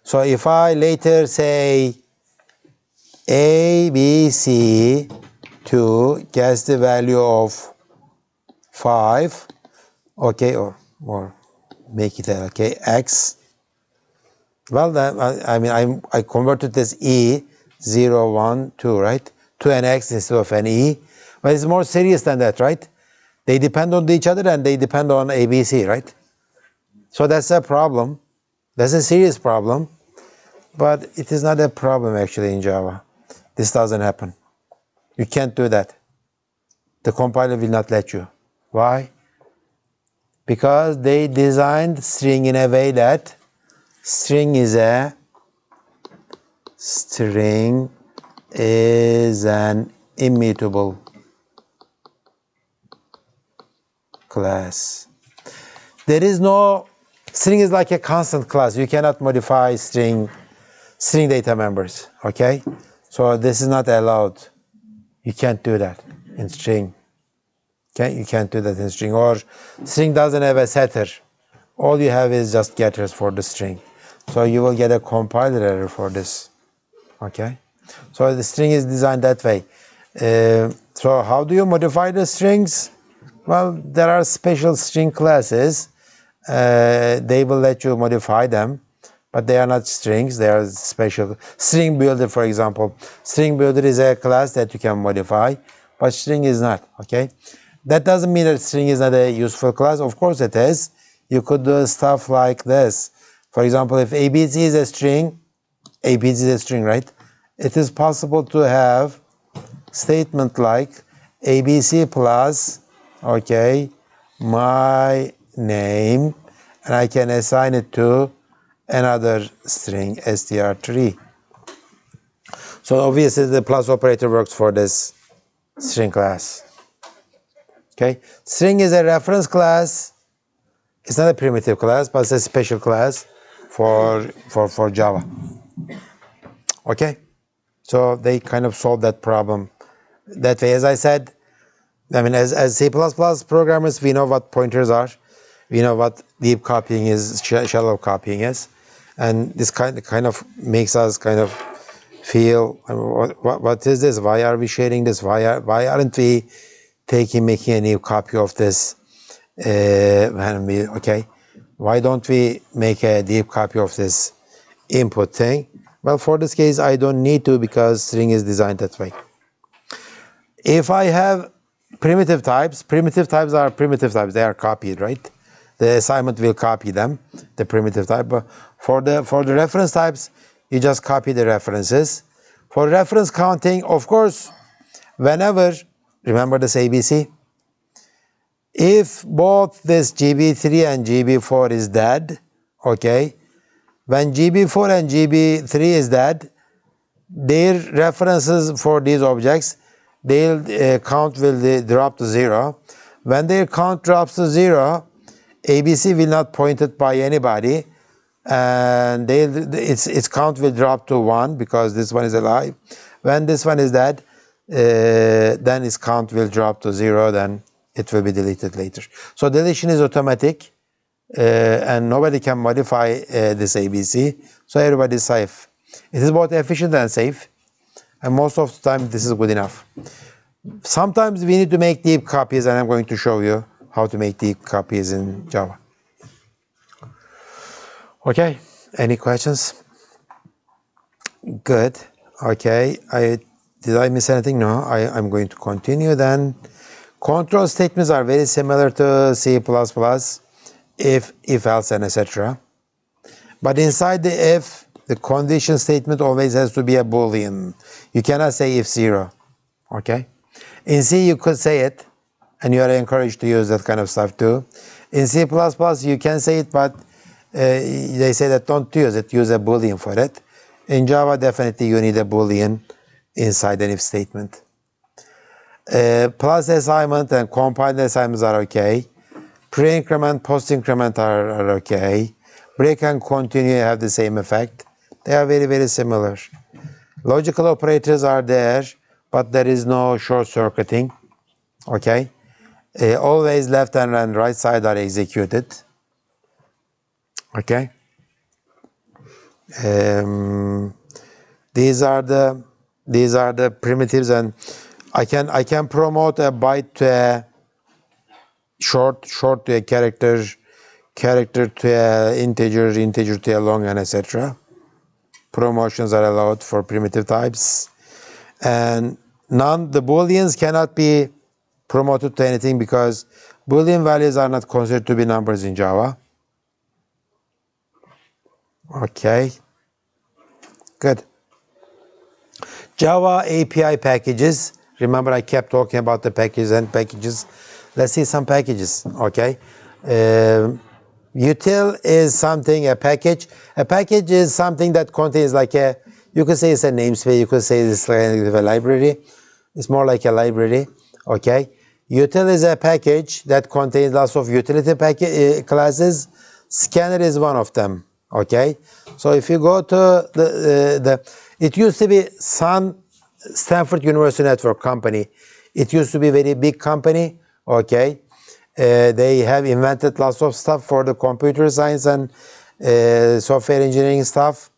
So if I later say ABC to guess the value of 5, okay, or make it okay, X. Well, then, I mean, I converted this E 0, 1, 2, right? To an X instead of an E. But it's more serious than that, right? They depend on each other and they depend on ABC, right? So that's a problem. That's a serious problem. But it is not a problem actually in Java. This doesn't happen. You can't do that. The compiler will not let you. Why? Because they designed string in a way that string is an immutable class. There is no, string is like a constant class. You cannot modify string data members, okay? So this is not allowed. You can't do that in string. Okay? You can't do that in string. Or string doesn't have a setter. All you have is just getters for the string. So you will get a compiler error for this, okay? So the string is designed that way. So how do you modify the strings? Well, there are special string classes. They will let you modify them, but they are not strings. They are special. String builder, for example. String builder is a class that you can modify, but string is not, okay? That doesn't mean that string is not a useful class. Of course it is. You could do stuff like this. For example, if ABC is a string, ABC is a string, right? It is possible to have statement like ABC plus, okay, my name, and I can assign it to another string str3. So obviously the plus operator works for this string class. Okay, string is a reference class. It's not a primitive class, but it's a special class for Java. Okay, so they kind of solved that problem that way. As I said, I mean, as C++ programmers, we know what pointers are. We know what deep copying is, shallow copying is, and this kind of makes us kind of feel, what is this? Why are we sharing this? Why aren't we making a new copy of this? Okay, why don't we make a deep copy of this input thing? Well, for this case, I don't need to because string is designed that way. If I have primitive types are primitive types. They are copied, right? The assignment will copy them, the primitive type. But for the reference types, you just copy the references. For reference counting, of course, whenever, remember this ABC? If both this GB3 and GB4 is dead, okay, when GB4 and GB3 is dead, their references for these objects, their count will drop to 0. When their count drops to 0, ABC will not point it by anybody, and its count will drop to 1 because this one is alive. When this one is dead, then its count will drop to 0, then it will be deleted later. So deletion is automatic, and nobody can modify this ABC, so everybody is safe. It is both efficient and safe, and most of the time this is good enough. Sometimes we need to make deep copies, and I'm going to show you how to make deep copies in Java. Okay, any questions? Good. Okay, did I miss anything? No, I'm going to continue then. Control statements are very similar to C++, if, else, and etc. But inside the if, the condition statement always has to be a Boolean. You cannot say if 0, okay? In C, you could say it, and you are encouraged to use that kind of stuff too. In C++, you can say it, but they say that don't use it, use a Boolean for it. In Java, definitely you need a Boolean inside an if statement. Plus assignment and compiled assignments are okay. Pre-increment, post-increment are okay. Break and continue have the same effect. They are very, very similar. Logical operators are there, but there is no short-circuiting. Okay? Always left and right side are executed. Okay? These are the primitives, and I can promote a byte to a short to a character to a integer to a long, and etc. Promotions are allowed for primitive types, and the Booleans cannot be promoted to anything because Boolean values are not considered to be numbers in Java. Okay, good. Java API packages. Remember, I kept talking about the packages and packages. Let's see some packages, okay? Util is something, a package. A package is something that contains like you could say it's a namespace, you could say it's like a library. It's more like a library, okay? Util is a package that contains lots of utility classes. Scanner is one of them, okay? So if you go to it used to be Stanford University Network Company. It used to be a very big company, okay? They have invented lots of stuff for the computer science and software engineering stuff.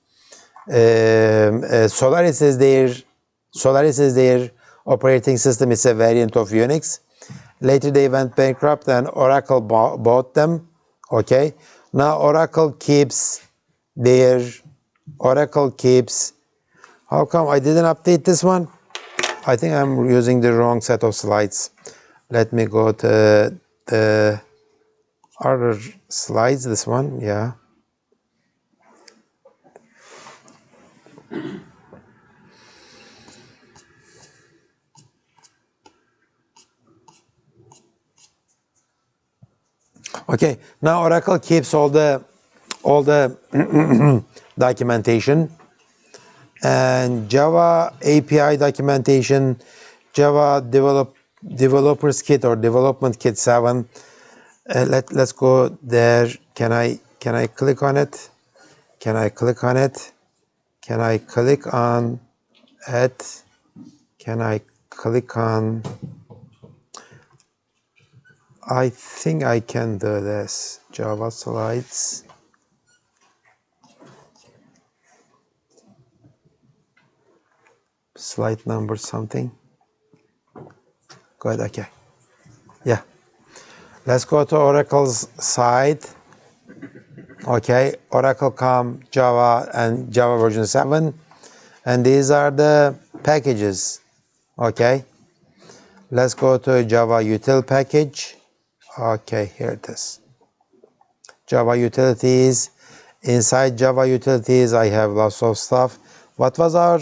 Solaris is their operating system. It's a variant of Unix. Later they went bankrupt and Oracle bought them, okay? Now Oracle keeps, how come I didn't update this one? I think I'm using the wrong set of slides. Let me go to the other slides, this one, yeah. Okay, now Oracle keeps all the documentation, and Java API documentation, Java developers kit or development kit 7. Let's go there. Can I click on it? Can I click on it? Can I click on it? Can I click on? I think I can do this. Java slides. Slide number something. Good, okay. Yeah. Let's go to Oracle's side. Okay, Oracle.com, Java, and Java version 7. And these are the packages. Okay. Let's go to Java util package. Okay, here it is. Java utilities. Inside Java utilities, I have lots of stuff. What was our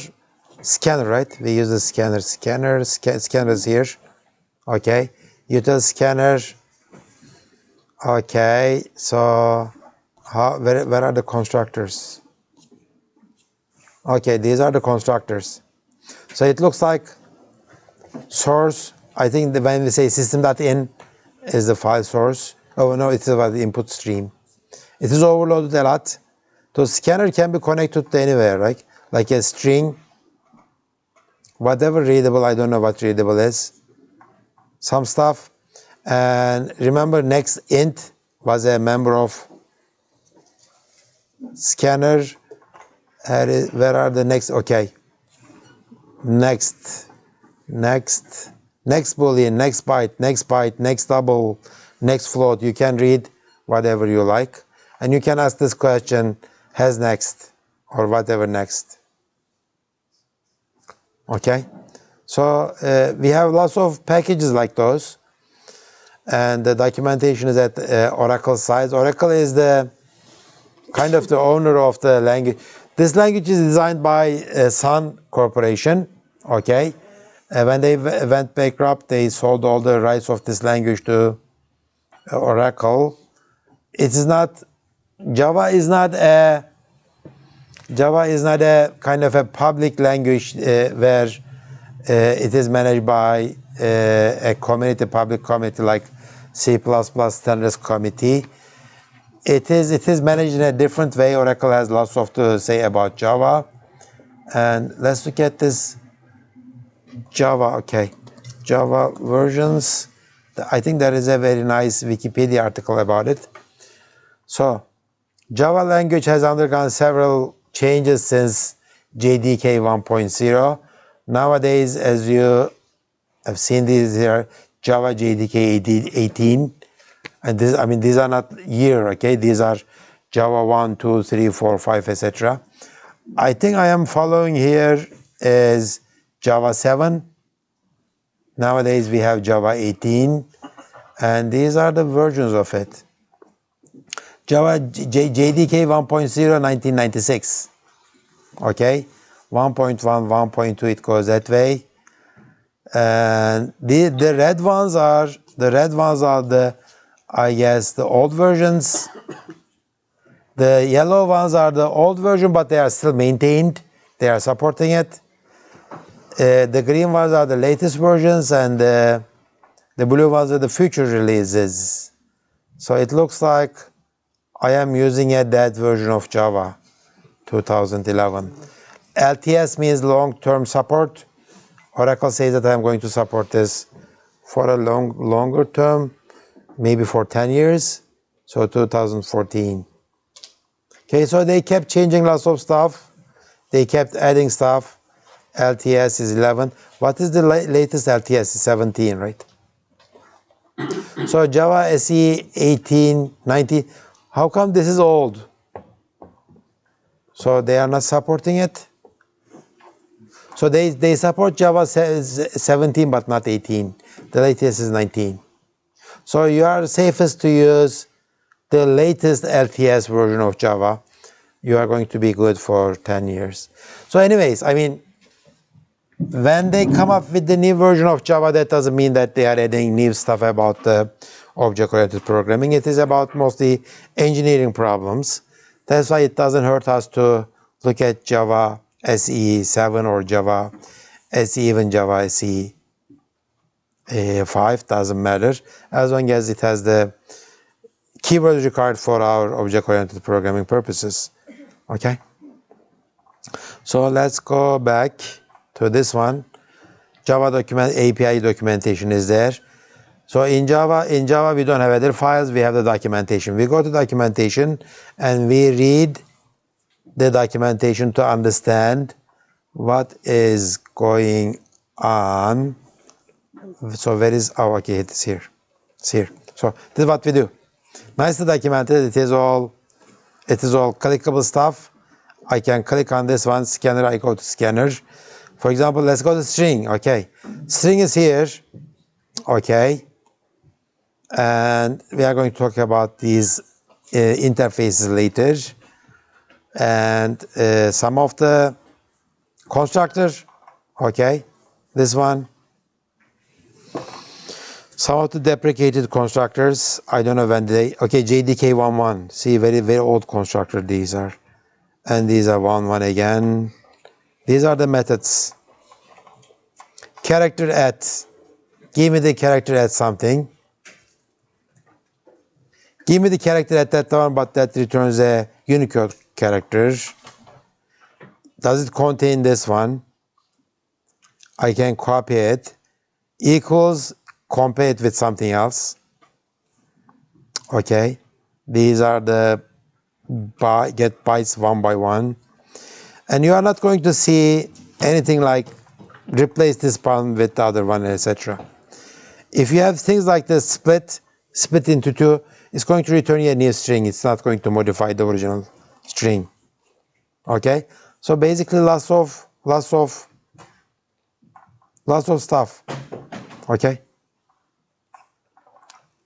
scanner, right? We use the scanner. Scanner is here. Okay. Util scanner. Okay. So, where are the constructors? Okay, these are the constructors. So it looks like source. I think when we say system.in is the file source. Oh no, it's about the input stream. It is overloaded a lot. So scanner can be connected to anywhere, right? Like a string, whatever readable. I don't know what readable is. Some stuff. And remember, next int was a member of scanner. Where are the next? Okay. Next boolean, next byte, next double, next float. You can read whatever you like, and you can ask this question, has next, or whatever next. Okay, so we have lots of packages like those, and the documentation is at Oracle side. Oracle is the kind of the owner of the language. This language is designed by Sun Corporation. Okay. When they went bankrupt, they sold all the rights of this language to Oracle. It is not, Java is not a kind of a public language where it is managed by a community, public community like C++ Standards Committee. It is managed in a different way. Oracle has lots of to say about Java. And let's look at this Java, okay. Java versions. I think there is a very nice Wikipedia article about it. So, Java language has undergone several changes since JDK 1.0. Nowadays, as you have seen these here, Java JDK 18. And this, I mean, these are not year, okay? These are Java 1, 2, 3, 4, 5, etc. I think I am following here is Java 7. Nowadays we have Java 18, and these are the versions of it. Java JDK 1.0 1996. Okay, 1.1, 1.2, it goes that way. And the red ones are the I guess the old versions. The yellow ones are the old version, but they are still maintained. They are supporting it. The green ones are the latest versions, and the blue ones are the future releases. So it looks like I am using that version of Java 2011. LTS means long-term support. Oracle says that I'm going to support this for a longer term, maybe for 10 years, so 2014. Okay, so they kept changing lots of stuff. They kept adding stuff. LTS is 11. What is the latest LTS? 17, right? So Java SE 18, 19. How come this is old? So they are not supporting it? So they support Java 17 but not 18. The latest is 19. So you are safest to use the latest LTS version of Java. You are going to be good for 10 years. So anyways, I mean, when they come up with the new version of Java, that doesn't mean that they are adding new stuff about the object-oriented programming. It is about mostly engineering problems. That's why it doesn't hurt us to look at Java SE 7 or Java SE, even Java SE 5, doesn't matter, as long as it has the keywords required for our object-oriented programming purposes. Okay? So let's go back to this one. Java document API documentation is there. So in Java we don't have other files, we have the documentation. We go to documentation and we read the documentation to understand what is going on. So where is, oh okay, it is here. It's here. So this is what we do. Nicely documented. It is all clickable stuff. I can click on this one, scanner, I go to scanner. For example, let's go to string, okay. String is here, okay. And we are going to talk about these interfaces later. And some of the constructor, okay, this one. Some of the deprecated constructors, I don't know when they, okay, JDK11, see, very, very old constructor these are. And these are 1 again. These are the methods. Character at, give me the character at something. Give me the character at that one, but that returns a Unicode character. Does it contain this one? I can copy it. Equals, compare it with something else. Okay. These are the get bytes 1 by 1. And you are not going to see anything like replace this one with the other one, etc. If you have things like this split into 2, it's going to return you a new string. It's not going to modify the original string. Okay? So basically lots of stuff. Okay?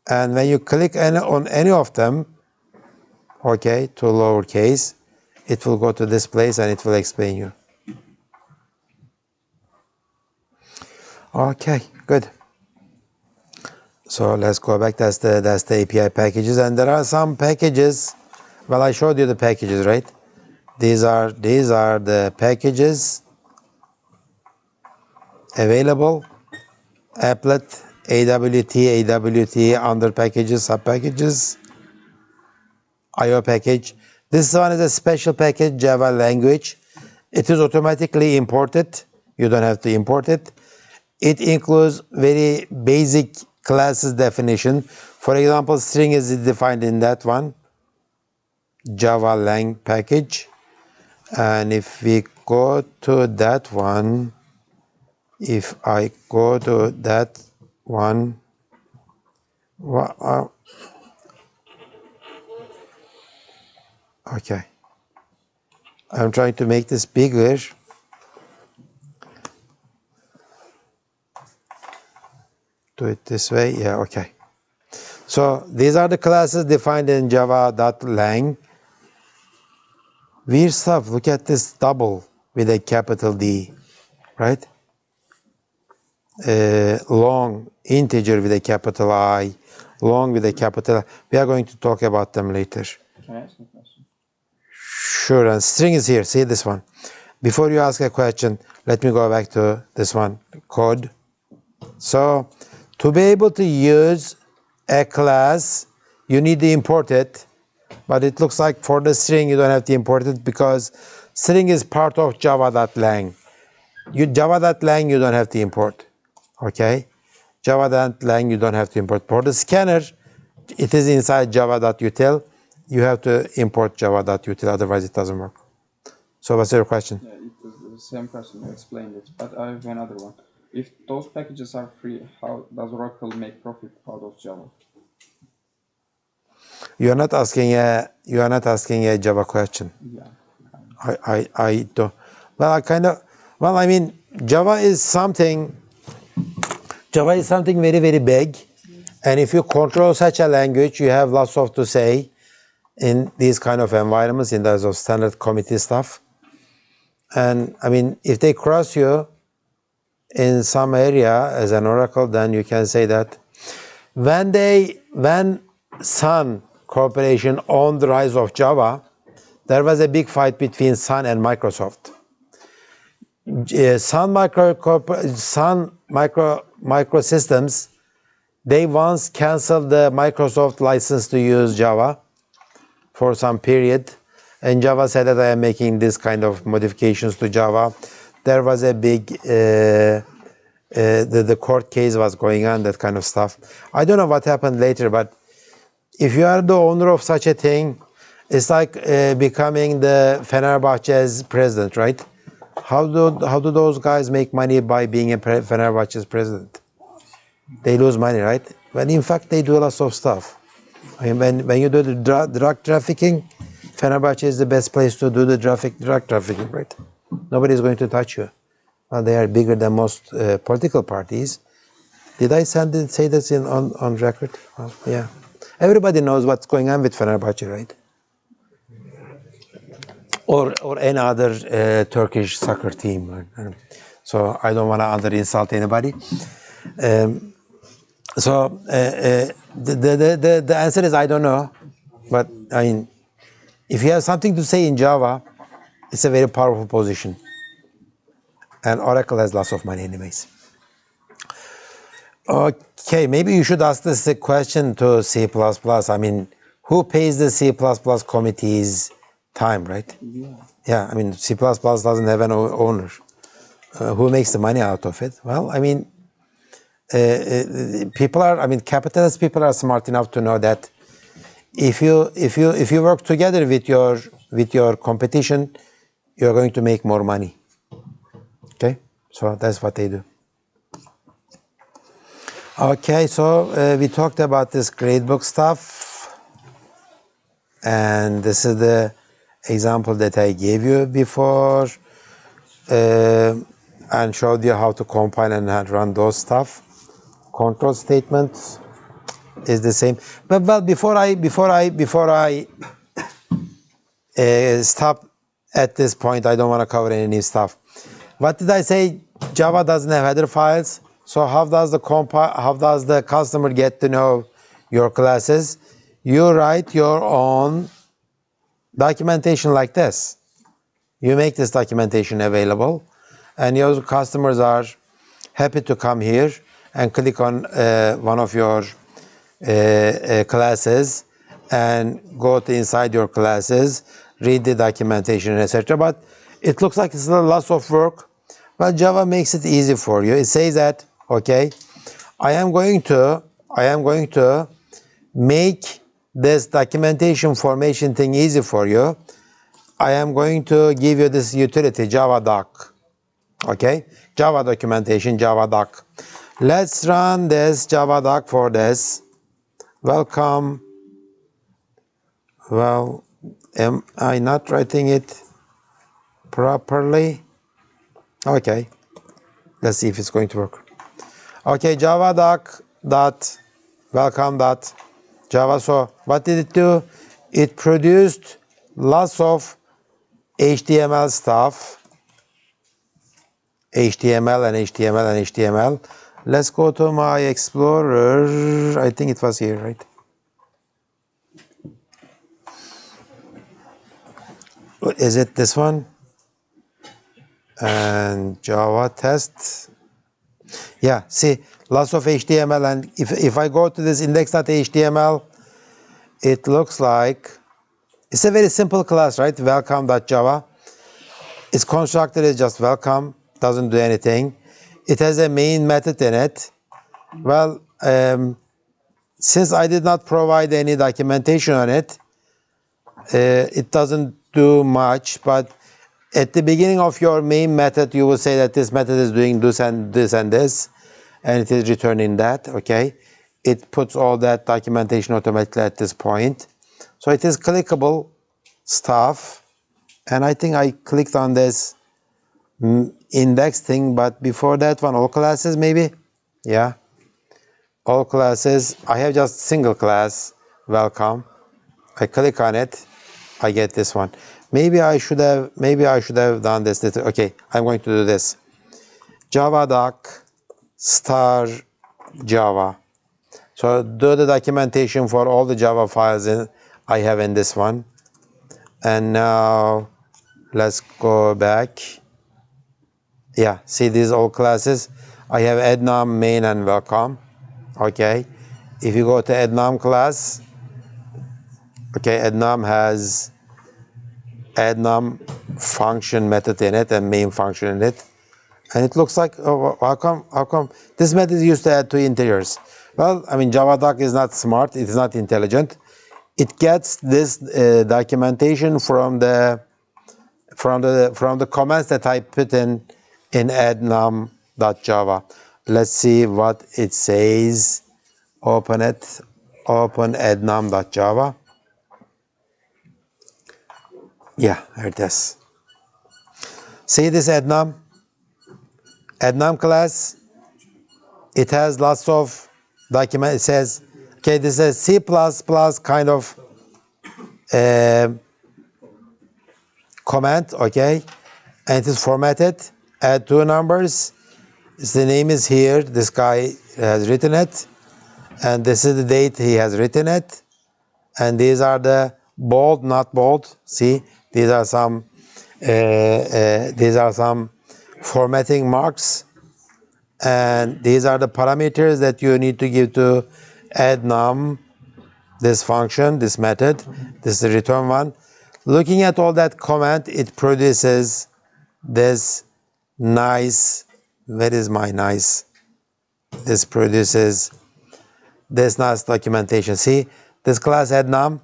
And when you click on any of them, okay, to lowercase, it will go to this place and it will explain you. Okay, good. So let's go back. That's the API packages, and there are some packages. Well, I showed you the packages, right? These are the packages available. Applet, AWT, under packages, sub packages, IO package. This one is a special package, Java language. It is automatically imported. You don't have to import it. It includes very basic classes definition. For example, string is defined in that one, Java lang package. And if we go to that one, if I go to that one, okay. I'm trying to make this bigger. Do it this way, yeah, okay. So these are the classes defined in java.lang. Weird stuff, look at this double with a capital D, right? Long, integer with a capital I, long with a capital I. We are going to talk about them later. Can I ask a question? Sure, and string is here, see this one. Before you ask a question, let me go back to this one, code. So, to be able to use a class, you need to import it, but it looks like for the string you don't have to import it because string is part of java.lang. Java.lang you don't have to import, okay? Java.lang you don't have to import. For the scanner, it is inside java.util. You have to import java.util, otherwise it doesn't work. So what's your question? Yeah, it was the same question, you explained it, but I have another one. If those packages are free, how does Oracle make profit out of Java? You are not asking a Java question. Yeah. I don't. Well, I mean, Java is something very, very big. And if you control such a language, you have lots of to say in these kind of environments, in those of standard committee stuff. And I mean, if they cross you in some area as an Oracle, then you can say that When Sun Corporation owned the rise of Java, there was a big fight between Sun and Microsoft. Sun Microsystems, they once canceled the Microsoft license to use Java for some period, and Java said that I am making this kind of modifications to Java. There was a big the court case was going on, that kind of stuff. I don't know what happened later, but if you are the owner of such a thing, it's like becoming the Fenerbahce's president, right? How do those guys make money by being a Fenerbahce's president? They lose money, right? When in fact they do lots of stuff. I mean, when you do the drug trafficking, Fenerbahce is the best place to do the drug trafficking, right? Nobody is going to touch you. Well, they are bigger than most political parties. Did I say this on record? Well, yeah. Everybody knows what's going on with Fenerbahce, right? Or any other Turkish soccer team. So I don't want to under insult anybody. The answer is I don't know. But I mean, if you have something to say in Java, it's a very powerful position. And Oracle has lots of money anyways. Okay, maybe you should ask this question to C++. I mean, who pays the C++ committee's time, right? Yeah, I mean, C++ doesn't have an owner. Who makes the money out of it? Well, I mean, capitalist people are smart enough to know that if you work together with your competition, you're going to make more money. Okay, so that's what they do. Okay, so we talked about this gradebook stuff, and this is the example that I gave you before, and showed you how to compile and run those stuff. Control statements is the same. But well, before I stop at this point, I don't want to cover any new stuff. What did I say? Java doesn't have header files. So how does the customer get to know your classes? You write your own documentation like this. You make this documentation available, and your customers are happy to come here and click on one of your classes and go to inside your classes, read the documentation, etc. But it looks like it's a lot of work. But Java makes it easy for you. It says that, okay, I am going to make this documentation formation thing easy for you. I am going to give you this utility, Java doc. Okay, Java documentation, Java doc. Let's run this Java doc for this. Welcome. Well, am I not writing it properly? Okay, let's see if it's going to work. Okay, Java doc dot welcome dot Java. So what did it do? It produced lots of HTML stuff. HTML and HTML and HTML. Let's go to my Explorer. I think it was here, right? Is it this one? And Java test. Yeah, see, lots of HTML, and if I go to this index.html, it looks like it's a very simple class, right? Welcome.java. Its constructor is just welcome, doesn't do anything. It has a main method in it. Well, since I did not provide any documentation on it, it doesn't do much, but at the beginning of your main method, you will say that this method is doing this and this and this, and it is returning that, okay? It puts all that documentation automatically at this point. So it is clickable stuff, and I think I clicked on this index thing, but before that one, all classes maybe? Yeah, all classes. I have just single class, welcome. I click on it, I get this one. Maybe I should have done this. Okay, I'm going to do this. Java doc star Java. So do the documentation for all the Java files I have in this one. And now let's go back. Yeah, see these all classes. I have adnum, main, and welcome. Okay, if you go to adnum class, okay, adnum has adnum function method in it and main function in it. And it looks like, oh, how come this method is used to add two integers? Well, I mean, JavaDoc is not smart, it is not intelligent. It gets this documentation from the comments that I put in adnum.java. Let's see what it says. Open it, open adnum.java. Yeah, here it is. See this adnum class, it has lots of document. It says, okay, this is C++ kind of comment, okay, and it is formatted. Add two numbers. The name is here. This guy has written it, and this is the date he has written it. And these are the bold, not bold. See, these are some formatting marks, and these are the parameters that you need to give to adnum, this function, this method. This is the return one. Looking at all that comment, it produces this nice, where is my nice? This produces this nice documentation. See, this class adnum,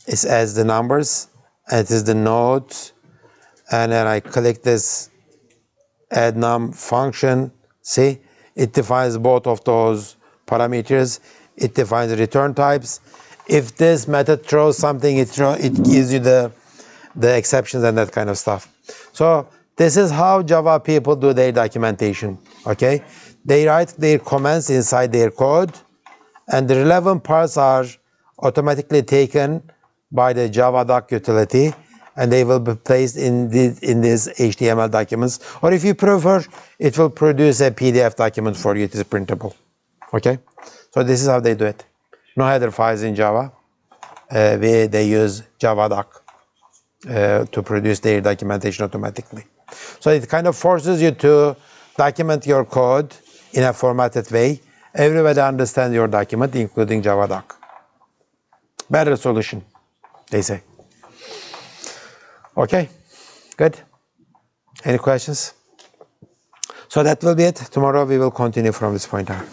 it adds the numbers, and it is the node, and then I click this adnum function. See, it defines both of those parameters. It defines return types. If this method throws something, it gives you the exceptions and that kind of stuff. So this is how Java people do their documentation. Okay, they write their comments inside their code, and the relevant parts are automatically taken by the JavaDoc utility, and they will be placed in these HTML documents. Or if you prefer, it will produce a PDF document for you. It is printable. Okay, so this is how they do it. No header files in Java. They use JavaDoc to produce their documentation automatically. So it kind of forces you to document your code in a formatted way. Everybody understands your document, including JavaDoc. Better solution, they say. Okay, good. Any questions? So that will be it. Tomorrow we will continue from this point on.